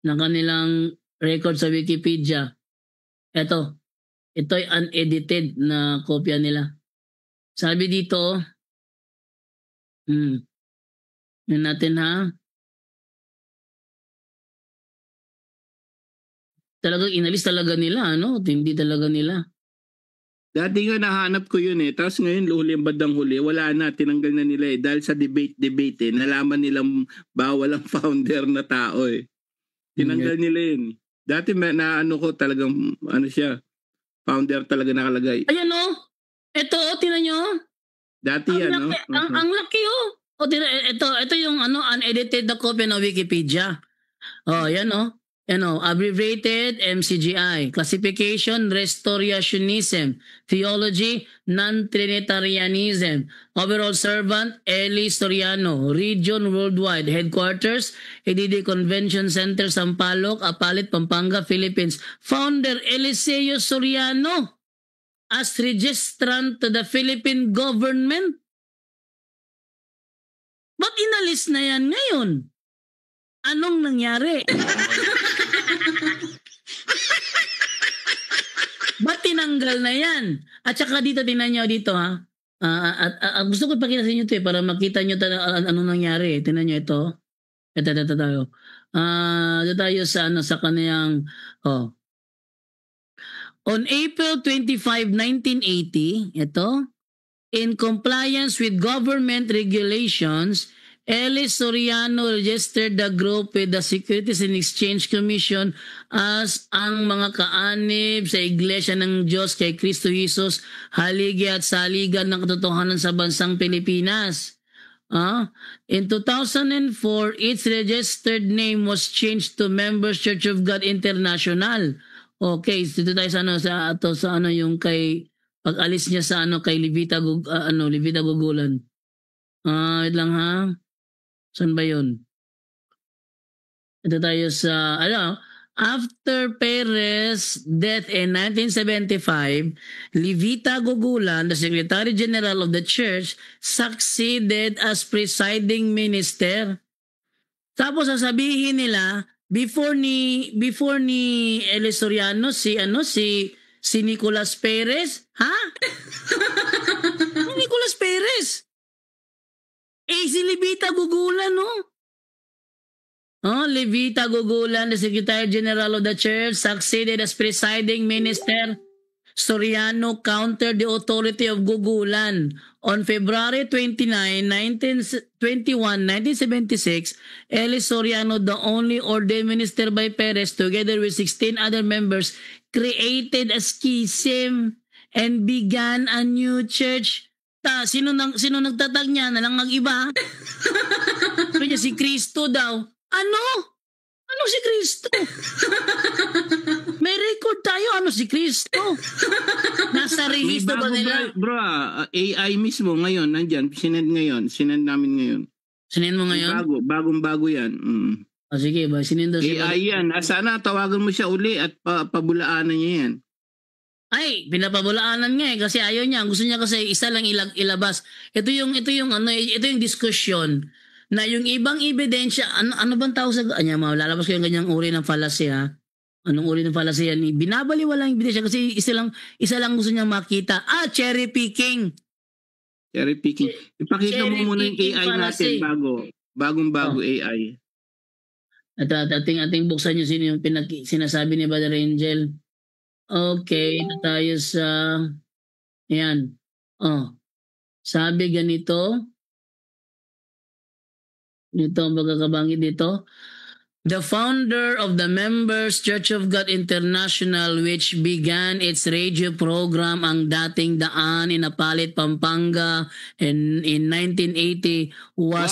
na kanilang record sa Wikipedia. Ito ay unedited na kopya nila. Sabi dito, yun natin ha. talagang inalis talaga nila, ano? Hindi talaga nila. Dati nga nahanap ko yun eh. Tapos ngayon, bandang huli, wala na, tinanggal na nila eh. Dahil sa debate eh. Nalaman nilang bawal ang founder na tao eh. Tinanggal nila yun. Dati naano ko talagang, siya, founder talaga nakalagay. Ayan o. Ito, tinan nyo. Dati yan, no? Ang laki o. Ito yung unedited na copy ng Wikipedia. Yan o. Abbreviated MCGI. Classification, Restorationism. Theology, Non-Trinitarianism. Overall Servant, Eli Soriano. Region Worldwide. Headquarters, EDD Convention Center, Sampaloc, Apalit, Pampanga, Philippines. Founder, Eliseo Soriano. As registrant to the Philippine government. Ba't inalis na yan ngayon? Anong nangyari? Ba't tinanggal na yan? At saka dito, tingnan nyo dito ha. Gusto ko ipakita sa inyo ito para makita nyo anong nangyari. Tingnan nyo ito. Ito tayo. Ito tayo sa kaniyang, On April 25, 1980, ito, in compliance with government regulations, Eli Soriano registered the group with the Securities and Exchange Commission as ang mga kaanib sa Iglesia ng Diyos kay Kristo Jesus, haligi at saligan ng katotohanan sa bansang Pilipinas. In 2004, its registered name was changed to Members Church of God International. Okay, dito tayo sa yung kay pag-alis niya sa kay Levita Gugulan. Wait lang ha. Saan ba yun? Ito tayo sa, after Perez' death in 1975, Levita Gugulan, the Secretary General of the Church, succeeded as presiding minister. Tapos sasabihin nila, before ni Eli Soriano, si Nicolas Perez, ha? Nicolas Perez. Si Levita Gugulan, no? Levita Gugulan, the Secretary General of the Church, succeeded as presiding minister. Soriano countered the authority of Gugulan. On February 29, 1976, Eli Soriano, the only ordained minister by Perez, together with 16 other members, created a schism and began a new church. Sino nagtatag niya? Nalang mag-iba? Sabi niya, si Kristo daw. Ano si Kristo? May record tayo, si Kristo? Nasa rehistro ba nila? Bro, AI mismo ngayon, nandyan, sinend namin ngayon. Sinend mo ngayon? Bagong-bago yan. Sige ba, sinend daw siya. AI yan, sana tawagan mo siya uli at pabulaanan niya yan. Ay, pinapabulaanan nga kasi ayaw niya. Gusto niya kasi isa lang ilabas. Ito yung diskusyon na yung ibang ebidensya, ano bang tawag sa lalabas ko yung ganyang uri ng fallacy ha? Anong uri ng fallacy yan? Binabaliwala yung ebidensya kasi isa lang gusto niyang makita. Cherry picking. Cherry picking. Ipakita mo muna yung AI natin bagong-bago AI. At ating buksan niyo sino yung sinasabi ni Brother Angel. Okay, ito tayo sa ayan. Sabi ganito. Ito ang pagkakabanggit dito. The founder of the Members Church of God International, which began its radio program ang dating daan in Apalit, Pampanga in 1980 was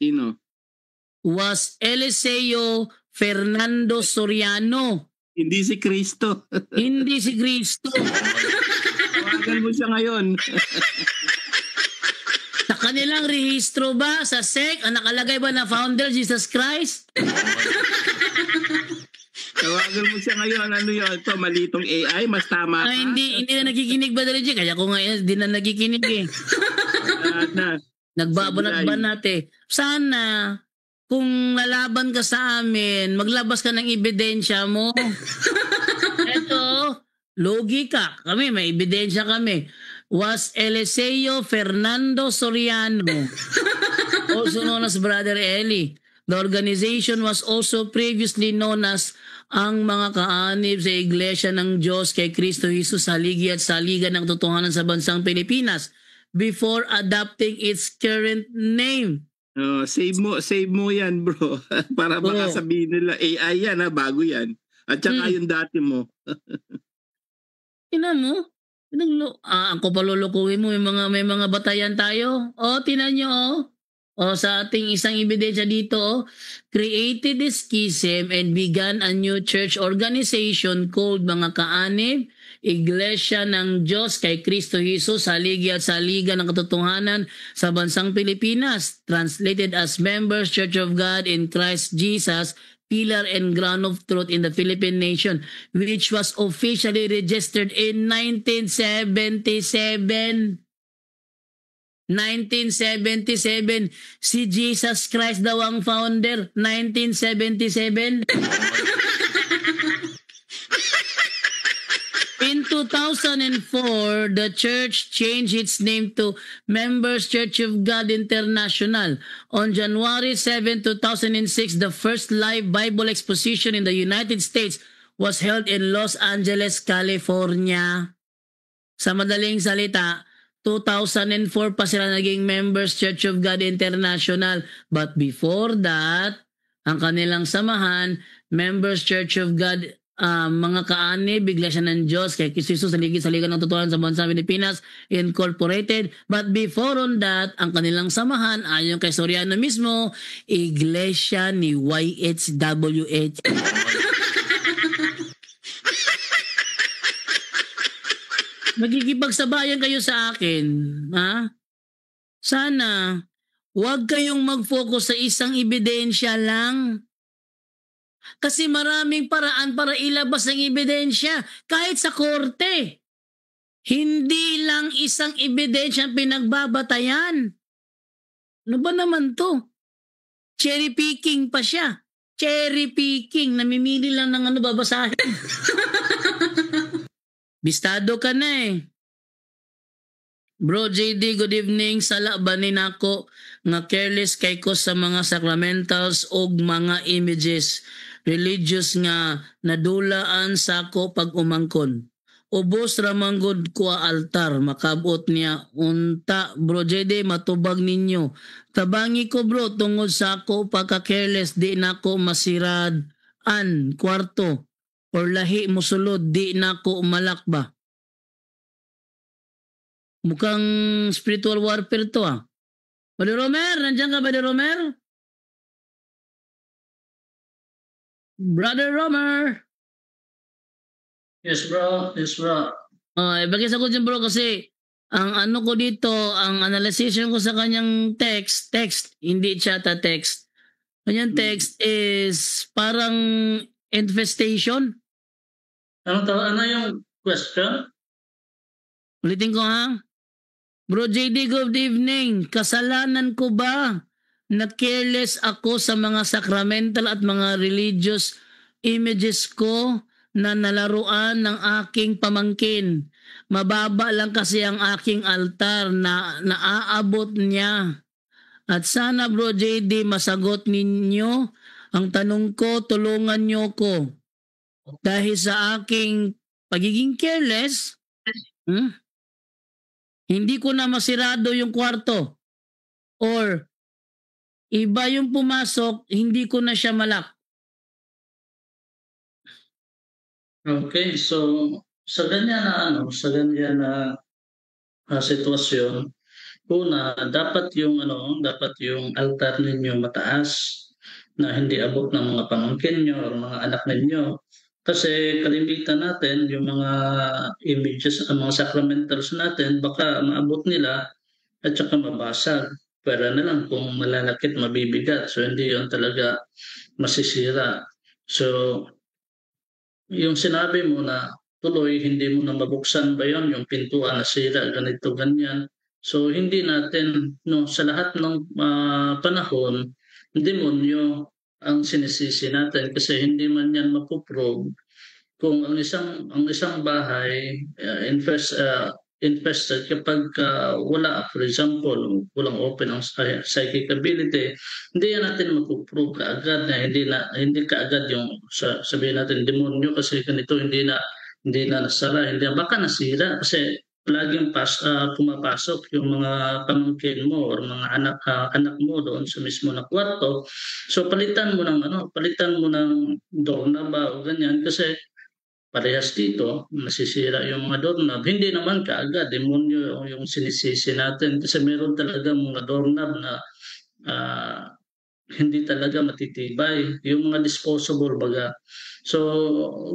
Sino? Was Eliseo Fernando Soriano. Hindi si Kristo. Hindi si Kristo. Tawagan mo siya ngayon. Sa kanilang rehistro ba, sa SEC, ang nakalagay ba na founder, Jesus Christ? Tawagan mo siya ngayon. Ano yun? Ito, malitong AI. Mas tama ka. Hindi na nakikinig ba dali dyan? Kaya ko nga di na nakikinig eh. Nagbabanat-banat eh. Sana, kung lalaban ka sa amin, maglabas ka ng ebidensya mo. Ito, logika. Kami, may ebidensya kami. Was Eliseo Fernando Soriano, also known as Brother Eli, The organization was also previously known as ang mga kaanib sa Iglesia ng Diyos kay Kristo Jesus sa Haligi at Saligan ng Katotohanan sa bansang Pilipinas before adopting its current name. Save mo yan, bro. Para baka sabihin nila AI yan, ha, bago yan. At saka yung dati mo. Tinan mo? Ang kapalulukuhin mo, may mga batayan tayo. Tinan nyo, sa ating isang ebidensya dito, created a schism and began a new church organization called mga kaanib, Iglesia ng Diyos kay Kristo Jesus, Haligi at Saligan ng Katotohanan sa bansang Pilipinas, translated as Members Church of God in Christ Jesus, Pillar and Ground of Truth in the Philippine Nation, which was officially registered in 1977. 1977, si Jesus Christ daw ang founder, 1977. In 2004, the church changed its name to Members Church of God International. On January 7, 2006, the first live Bible exposition in the United States was held in Los Angeles, California. Sa madaling salita, 2004 pa sila naging Members Church of God International. But before that, ang kanilang samahan, Members Church of God, mga kaanib, Iglesia ng Diyos, kay Kristo Jesus, Saligan ng Katotohanan sa bansang Pilipinas, Incorporated. But before on that, ang kanilang samahan, ayon kay Soriano mismo, Iglesia ni YHWH. Magkikipagsabayan kayo sa akin, ha? Sana, huwag kayong mag-focus sa isang ebidensya lang. Kasi maraming paraan para ilabas ang ebidensya, kahit sa korte. Hindi lang isang ebidensya ang pinagbabatayan. Ano ba naman to? Cherry picking pa siya. Cherry picking, namimili lang ng babasahin. Bistado ka na eh. Bro JD, good evening. Sala ba ni nako nga careless kay ko sa mga sacramentals o mga images religious nga nadulaan sa ko pag umangkon. Ubos ramanggod ko altar, makabot niya. Unta, bro JD, matubag ninyo. Tabangi ko bro, tungod sa ko pagka-careless, di na ko masirad-an, kwarto. Or lahi musulod, di na ko umalakba. Mukhang spiritual warfare to ah. Brother Romer, nandiyan ka Brother Romer? Brother Romer. Yes bro, yes bro. Bagay sagot dyan bro kasi ang ano ko dito, ang analysis ko sa kanyang text, hindi chat text. Kanyang text is parang infestation. Ano yung question? Ulitin ko ha. Bro JD, good evening. Kasalanan ko ba na careless ako sa mga sacramental at mga religious images ko na nalaruan ng aking pamangkin? Mababa lang kasi ang aking altar na naaabot niya. At sana bro JD, masagot ninyo ang tanong ko, tulungan nyo ko. Dahil sa aking pagiging careless, hindi ko na masirado yung kwarto. Or iba yung pumasok, hindi ko na siya malak. Okay, so sa ganyan na sitwasyon, una, dapat yung altar ninyo mataas na hindi abot ng mga pamangkin nyo o mga anak ninyo. Kasi kalimitan natin, yung mga images, mga sacramentals natin, baka maabot nila at saka mabasag. Pwera na lang kung malalakit, mabibigat. So hindi yun talaga masisira. So yung sinabi mo na tuloy, hindi mo na mabuksan ba yun, yung pintuan na sira, ganito, ganyan. So hindi natin, sa lahat ng panahon, demonyo ang sinisisi natin kasi hindi man yan mapuprove kung ang isang bahay infested kapag wala, for example, walang open ang psychic ability, hindi yan natin mapuprove kaagad na hindi kaagad yung sabihin natin demonyo kasi ganito hindi na nasara, hindi baka nasira kasi laging pumapasok yung mga pamangkin mo or mga anak mo doon sa mismo na kwarto. So palitan mo ng doorknob o ganyan kasi parehas dito, nasisira yung mga doorknob. Hindi naman kaagad, demonyo yung sinisisi natin kasi meron talaga mga doorknob na hindi talaga matitibay. Yung mga disposable baga. So,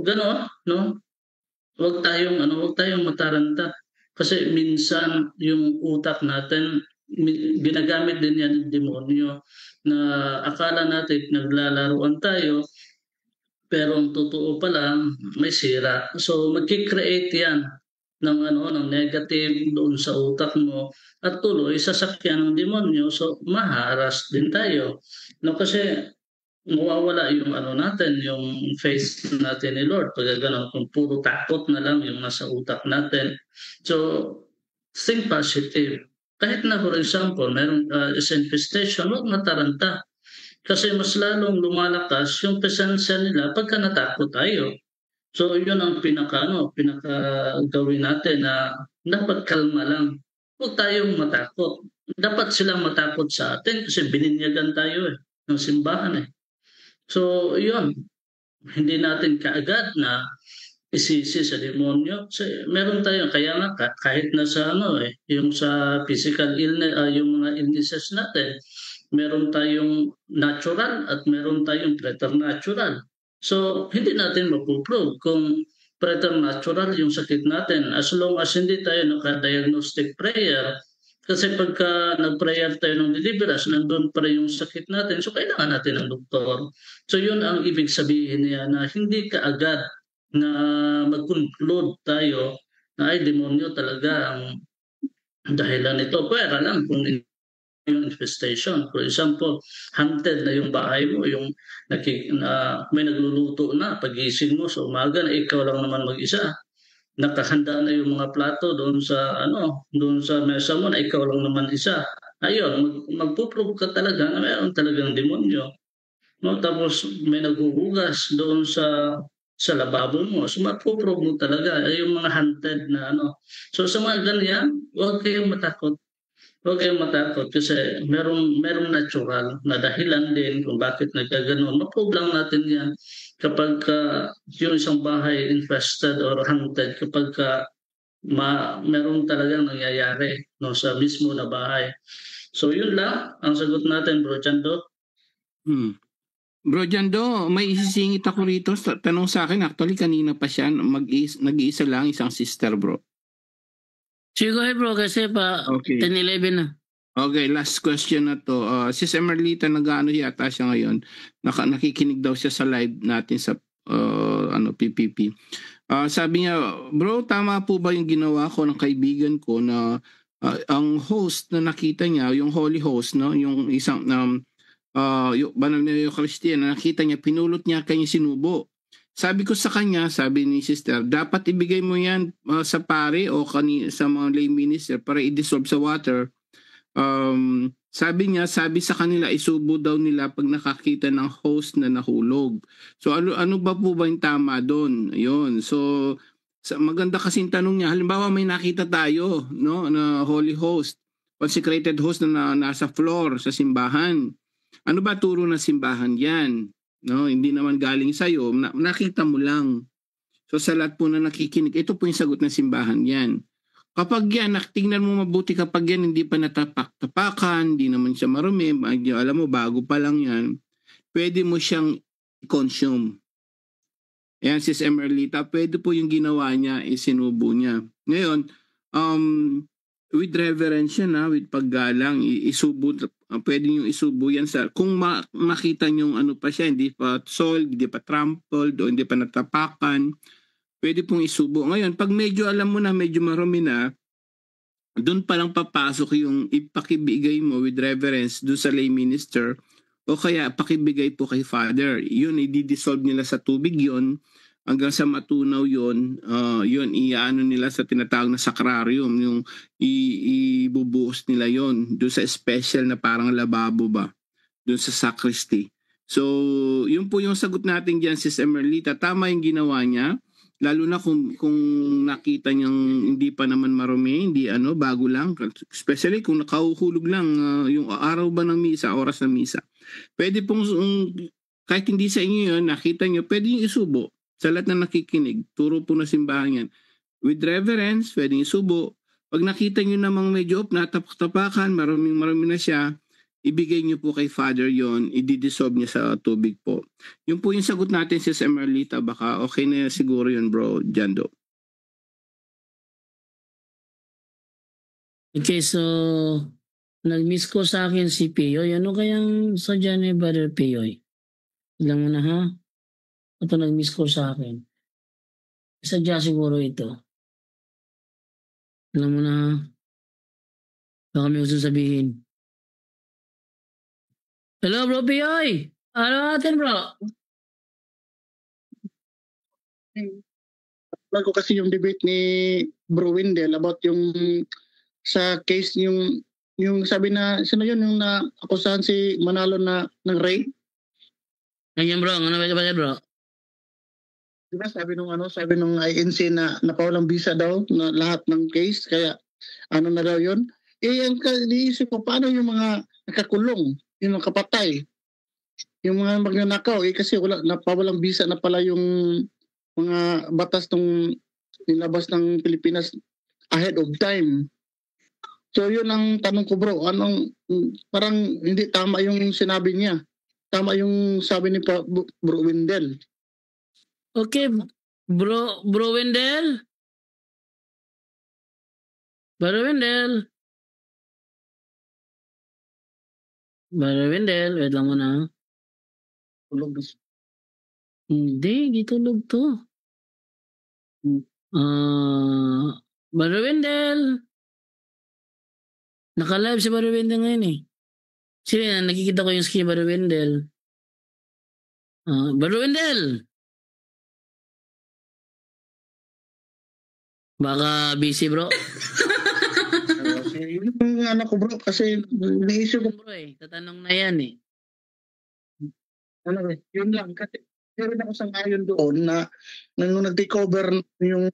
gano'n, no? Huwag tayong mataranta. Kasi minsan yung utak natin, ginagamit din yan ng demonyo na akala natin naglalaruan tayo, pero ang totoo pa lang, may sira. So, magkikreate yan ng negative doon sa utak mo at tuloy sasakyan ng demonyo. So, maharas din tayo. No, kasi mawawala yung natin, yung faith natin ni Lord. Pag gano'n, kung puro takot na lang yung nasa utak natin. So, think positive. Kahit na, for example, meron infestation, huwag mataranta. Kasi mas lalong lumalakas yung presensya nila pagka natakot tayo. So yun ang pinaka gawin natin na dapat kalma lang. Huwag tayong matakot. Dapat silang matakot sa atin kasi bininyagan tayo ng simbahan . So yun, hindi natin kaagad na isisi sa demonyo. Kasi meron tayo, kaya nga kahit na sa yung sa physical illness, yung mga illnesses natin, meron tayong natural at meron tayong preternatural. So, hindi natin mapuprove kung preternatural yung sakit natin as long as hindi tayo naka-diagnostic prayer. Kasi pagka nag-prayer tayo ng deliverance, nandun pa rin yung sakit natin. So, kailangan natin ng doktor. So, yun ang ibig sabihin niya na hindi kaagad na mag-conclude tayo na ay demonyo talaga ang dahilan nito. Pwera lang kung yung infestation. For example, haunted na yung bahay mo, yung may nagluluto na pagising mo sa umaga na ikaw lang naman mag-isa. Nakahanda na yung mga plato doon sa mesa mo na ikaw lang naman isa. Ayun, magpuprove ka talaga na mayroon talagang demonyo. No? Tapos may naghuhugas doon sa lababo mo. So magpuprove mo talaga yung mga haunted na . So sa mga ganyan, huwag kayong matakot. Huwag kayong matakot kasi merong natural na dahilan din kung bakit nagkaganon. Ma-prove lang natin yan kapag yung isang bahay infested or haunted, kapag meron talagang nangyayari sa mismo na bahay. So yun lang ang sagot natin, Bro Jando. Bro Jando, may isisingit ako rito. Tanong sa akin, actually kanina pa siya, nag-iisa lang, isang sister, bro. Sige, bro, kasi pa Okay. 10-11 na. Okay, last question na to. Sis Emerlita, nag-ano yata siya ngayon. Nakikinig daw siya sa live natin sa PPP. Sabi niya, bro, tama po ba yung ginawa ko ng kaibigan ko na ang host na nakita niya, yung holy host, no, yung isang yung banal na Eucharistia na nakita niya, pinulot niya kanya sinubo. Sabi ko sa kanya, sabi ni sister, dapat ibigay mo yan sa pare o sa mga lay minister para i-dissolve sa water. Sabi sa kanila, isubo daw nila pag nakakita ng host na nahulog. So ano ba po ba yung tama doon? Ayun. So maganda kasing tanong niya. Halimbawa may nakita tayo, no, na holy host, consecrated host na nasa floor sa simbahan. Ano ba turo ng simbahan yan? No, hindi naman galing sa iyo, nakita mo lang. So sa lahat po na nakikinig, ito po yung sagot ng simbahan yan. Kapag yan, tingnan mo mabuti kapag yan hindi pa natapak-tapakan, hindi naman siya marumi, alam mo, bago pa lang yan, pwede mo siyang consume. Ayan, Sis Emerlita, pwede po yung ginawa niya, isinubo niya. Ngayon, with reverence yan, with paggalang, isubo, pwede yung isubo yan sa, kung makita nyo ano pa siya, hindi pa soiled, hindi pa trampled, o hindi pa natapakan, pwede pong isubo. Ngayon, pag medyo alam mo na, medyo marumi na, doon pa lang papasok yung ipakibigay mo with reverence doon sa lay minister, o kaya pakibigay po kay Father. Yun, i-dissolve nila sa tubig yun, hanggang sa matunaw yon, yun iyaano nila sa tinatawag na sakrarium, yung ibubuhos nila yon doon sa special na parang lababo ba, doon sa sacristy. So, yun po yung sagot natin dyan, Sis Emerlita. Tama yung ginawa niya. Lalo na kung nakita niyang hindi pa naman marumi, hindi bago lang. Especially kung nakauhulog lang yung araw ba ng misa, oras ng misa. Pwede pong, kahit hindi sa inyo yun, nakita niyo, pwede yung isubo sa lahat na nakikinig. Turo po na simbahan yan. With reverence, pwede yung isubo. Pag nakita niyo namang medyo natapak-tapakan, marami na siya, ibigay niyo po kay Father yon, i-dissolve niya sa tubig po. Yun po yung sagot natin si Emerlita. Baka okay na siguro yun, bro, Jando. Okay, so nag-miss ko sa akin si Pioy. Ano kayang sadya ni Brother Pioy? Ilang mo na ha? Ito nag-miss ko sa akin. Sadya siguro ito. Alam mo na ha? Baka may gusto sabihin. Hello, bro Pioy! Ano natin, bro? Ko kasi yung debate ni Bro Wendell about yung sa case yung sabi na sino yun yung naakusahan si Manalo na ng rape. Ganyan, bro. Ano ba bro? Diba sabi nung INC na napawalang visa daw na lahat ng case kaya ano na daw yun. Ang iniisip ko paano yung mga nakakulong, yung nakapatay, yung mga magnanakaw kasi wala napawalang visa na pala yung mga batas ng nilabas ng Pilipinas ahead of time. So yun ang tanong ko, bro, parang hindi tama yung sinabi niya. Tama yung sabi ni Bro Wendell. Okay, bro Wendell? Brother Wendell? Brother Wendell, wait lang muna. Tulog. Hindi, di tulog to. Brother Wendell. Naka-live si Brother Wendell ngayon eh. Sige na, nakikita ko yung screen Brother Wendell. Brother Wendell. Baka busy bro. Yun yung anak ko, bro, kasi naisip ko, Bro eh, tatanong na yan eh. yun lang kasi meron ako sang-ayon doon na nung nag-take over yung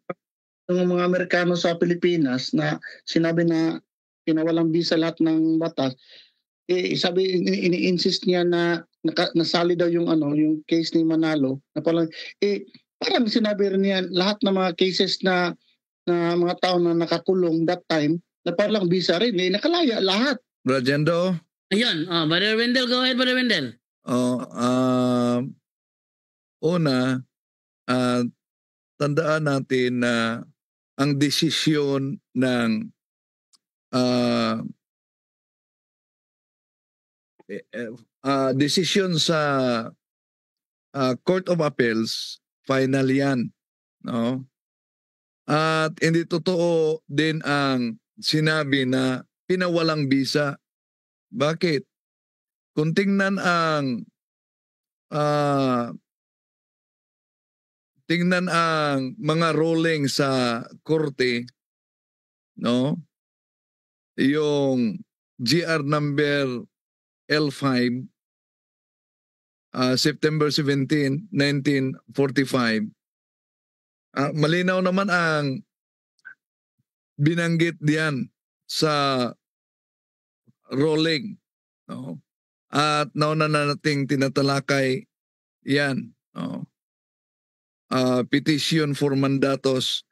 mga Amerikano sa Pilipinas na sinabi na pinawalang visa lahat ng batas, sabi ini-insist niya na nasali daw yung yung case ni Manalo na parang parang sinabi rin niya lahat ng mga cases na mga tao na nakakulong that time na parang visa rin nakalaya lahat. Brajendo? Ayun, Brother Wendell, go ahead Brother Wendell. Una, tandaan natin na ang desisyon ng desisyon sa Court of Appeals, final yan. No? At hindi totoo din ang sinabi na pinawalang visa. Bakit? Kung tingnan ang mga ruling sa korte, no? Yung GR number L5 September 17, 1945. Malinaw naman ang binanggit diyan sa ruling, no? At nauna na nating tinatalakay yan, no? Petition for mandatos.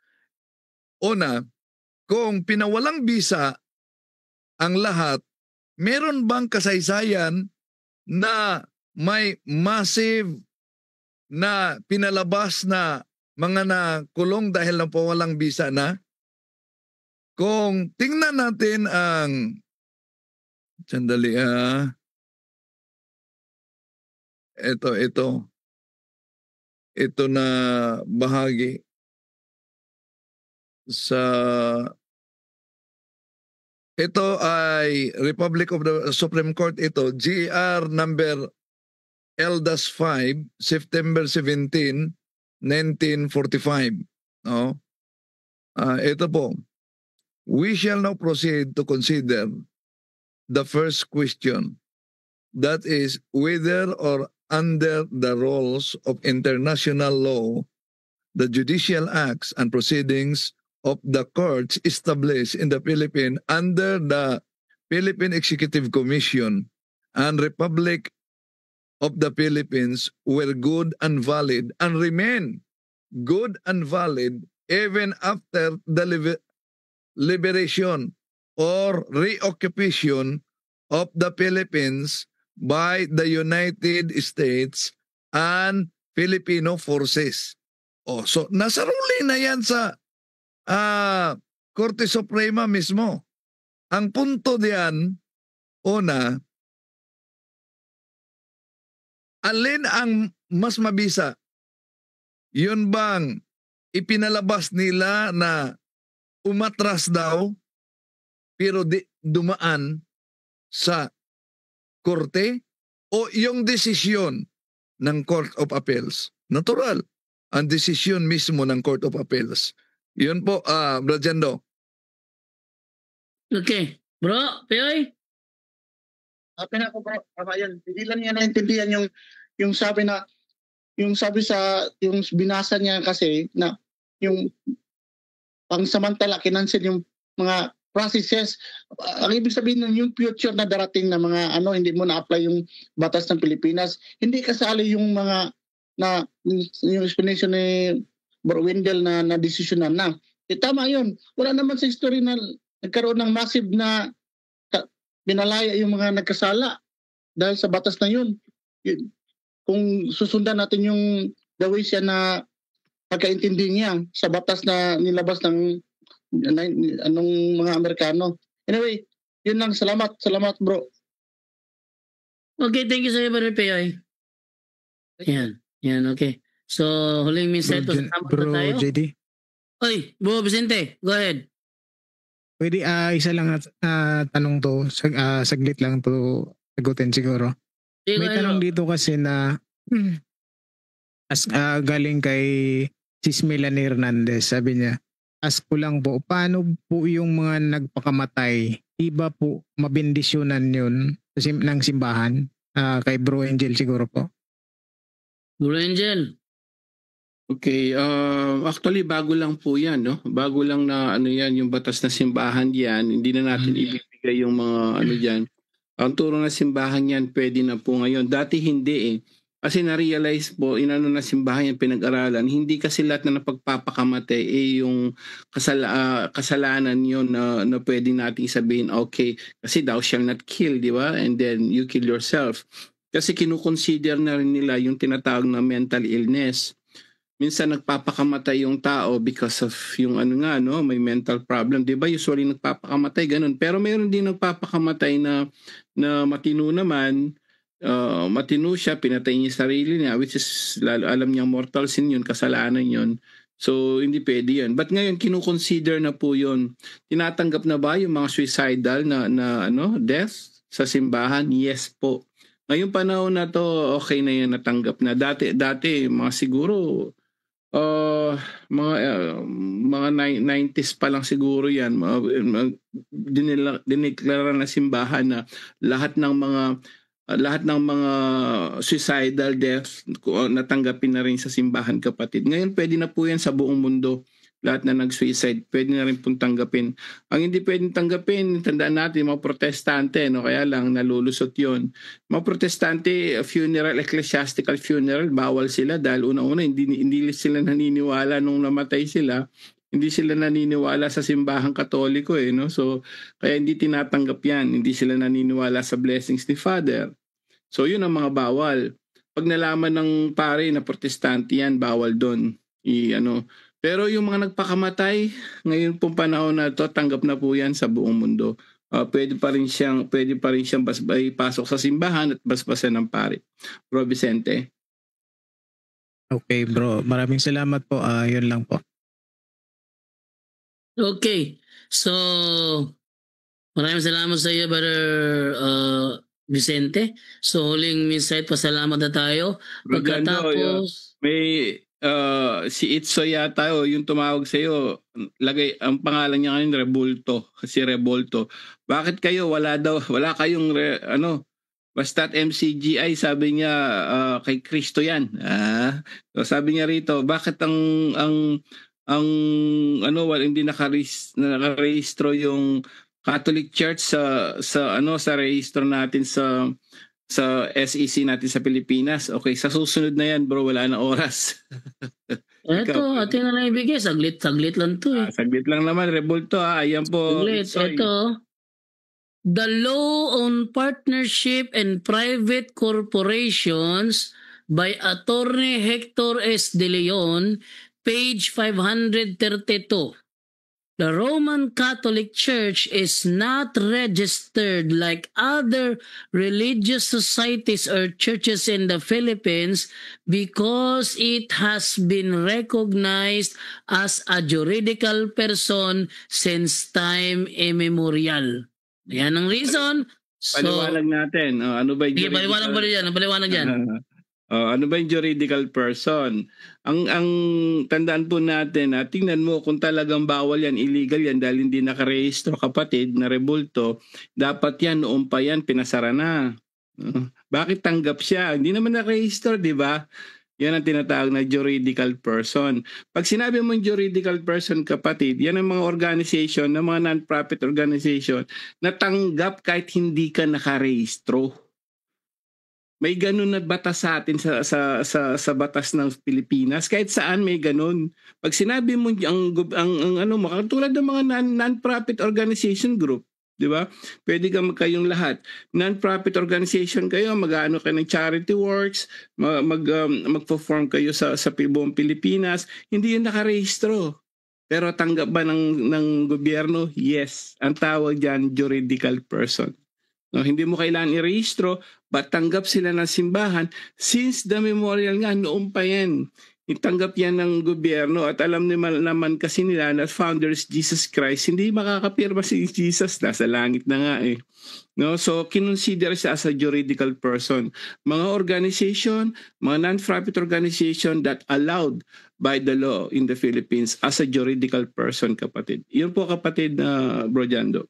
Una, kung pinawalang visa ang lahat, meron bang kasaysayan na may massive na pinalabas na mga nakulong dahil na pawalang visa na? Kung tingnan natin ang sandali ito na bahagi sa ito ay Republic of the Supreme Court, ito GR number L-5 September 17 1945. No? Ito po. We shall now proceed to consider the first question. That is, whether or under the rules of international law, the judicial acts and proceedings of the courts established in the Philippines under the Philippine Executive Commission and Republic of the Philippines were good and valid and remain good and valid even after the liberation or reoccupation of the Philippines by the United States and Filipino forces. So nasa ruling na yan sa Korte Suprema mismo. Ang punto diyan, una, alin ang mas mabisa? Yun bang ipinalabas nila na umatras daw pero dumaan sa korte o yung desisyon ng Court of Appeals? Natural. Ang desisyon mismo ng Court of Appeals. Yun po, Brajendo. Okay. Bro, Pioy? Sabi na ako bro, tama yan. Hindi lang niya naintindihan yung sabi na, yung binasa niya kasi na yung pangsamantala kinansil yung mga processes. Ang ibig sabihin yung future na darating na mga hindi mo na-apply yung batas ng Pilipinas. Hindi kasali yung mga yung explanation ni Bro Wendell na desisyonan na. Tama yun. Wala naman sa history na nagkaroon ng massive na binalaya yung mga nagkasala dahil sa batas na yun. Kung susundan natin yung the way siya na pagkaintindi niya sa batas na nilabas ng mga Amerikano. Anyway, yun lang. Salamat bro. Okay, thank you sa iyo, Brother Pioy. Yan, okay. So, huling mensahe to sa Bro tayo. JD. Oy, Bro Vicente, go ahead. Pwede isa lang tanong to, saglit lang to sagutin siguro. Sige, May tanong dito kasi na galing kay Sis Melanie Hernandez. Sabi niya, ask ko lang po, paano po yung mga nagpakamatay? Iba po mabindisyonan yun ng simbahan? Kay Bro Angel siguro po. Bro Angel. Okay, actually bago lang po 'yan, no? Bago lang na yan, yung batas na simbahan 'yan. Hindi na natin ibibigay yung mga diyan. Ang turo na simbahan 'yan, pwede na po ngayon. Dati hindi eh. Kasi na-realize po, na simbahan yung pinag-aralan, hindi kasi lahat na napagpapakamatay yung kasalanan yun na pwede natin sabihin, okay, kasi thou shall not kill, di ba? And then you kill yourself. Kasi kinukonsider na rin nila yung tinatawag na mental illness. Minsan nagpapakamatay yung tao because of yung may mental problem. Di ba? Usually nagpapakamatay, ganun. Pero mayroon din nagpapakamatay na matino naman, matino siya, pinatay niya sarili niya, which is lalo alam niyang mortal sin yun, kasalanan yun. So, hindi pwede yun. But ngayon, kinukonsider na po yun. Tinatanggap na ba yung mga suicidal na death sa simbahan? Yes po. Ngayong panahon na to, okay na yan, natanggap na. Dati mga siguro, mga 90s pa lang siguro yan, dineklara na simbahan na lahat ng mga suicidal death natanggapin na rin sa simbahan, kapatid. Ngayon pwede na po yan sa buong mundo. Lahat na nag-suicide, pwede na rin pong tanggapin. Ang hindi pwedeng tanggapin, tandaan natin, mga protestante, kaya lang nalulusot yon. Mga protestante, ecclesiastical funeral, bawal sila dahil una-una, hindi sila naniniwala nung namatay sila. Hindi sila naniniwala sa simbahang katoliko So, kaya hindi tinatanggap yan. Hindi sila naniniwala sa blessings ni Father. So, yun ang mga bawal. Pag nalaman ng pare na protestante yan, bawal doon. Pero yung mga nagpakamatay, ngayon pong panahon na to, tanggap na po yan sa buong mundo. Pwede pa rin siyang pasok sa simbahan at basbasan ng pare. Bro Vicente. Okay bro, maraming salamat po. Yun lang po. Okay. So, maraming salamat sa iyo, Brother Vicente. So, huling mensahe, pasalamat na tayo. Pagkatapos, may si Itso yata yung tumawag sa iyo, lagay ang pangalan niya ngayon Rebolto, si Rebolto. Bakit kayo wala kayong basta't MCGI, sabi niya kay Kristo yan. So sabi niya rito, bakit hindi nakarehistro yung Catholic Church sa rehistro natin sa SEC natin sa Pilipinas. Okay, sa susunod na yan, bro, wala na oras. Eto, atin na lang ibigay. Saglit lang to eh. Saglit lang naman, Rebolto ayan po. Saglit, eto. The Law on Partnership and Private Corporations by Attorney Hector S. De Leon, page 532. The Roman Catholic Church is not registered like other religious societies or churches in the Philippines because it has been recognized as a juridical person since time immemorial. Yan ang reason. Paliwanag natin. Ano ba yung paliwanag dyan. Ano ba yung juridical person? Ang tandaan po natin, tingnan mo kung talagang bawal yan, illegal yan dahil hindi nakarehistro, kapatid, na Rebolto, dapat yan, noon pa yan, pinasara na. Bakit tanggap siya? Hindi naman nakarehistro, di ba? Yan ang tinatawag na juridical person. Pag sinabi mong juridical person, kapatid, yan ang mga organization, ng mga non-profit organization, na tanggap kahit hindi ka nakarehistro. May ganun na batas sa atin sa batas ng Pilipinas. Kahit saan may ganun. Pag sinabi mo katulad ng mga non-profit organization group, di ba? Pwede kayong lahat. Non-profit organization kayo, mag-ano kayo ng charity works, mag-perform kayo sa buong Pilipinas, hindi yun nakarehistro. Pero tanggap ba ng gobyerno? Yes. Ang tawag dyan, juridical person. No, hindi mo kailangan i-rehistro, but tanggap sila ng simbahan since the memorial nga, noon pa yan. Itanggap yan ng gobyerno at alam naman kasi nila na founders Jesus Christ, hindi makakapirma si Jesus, nasa langit na nga eh. No? So, kinonsider siya as a juridical person. Mga organization, mga non-profit organization that allowed by the law in the Philippines as a juridical person, kapatid. Yun po, kapatid, Bro Jando.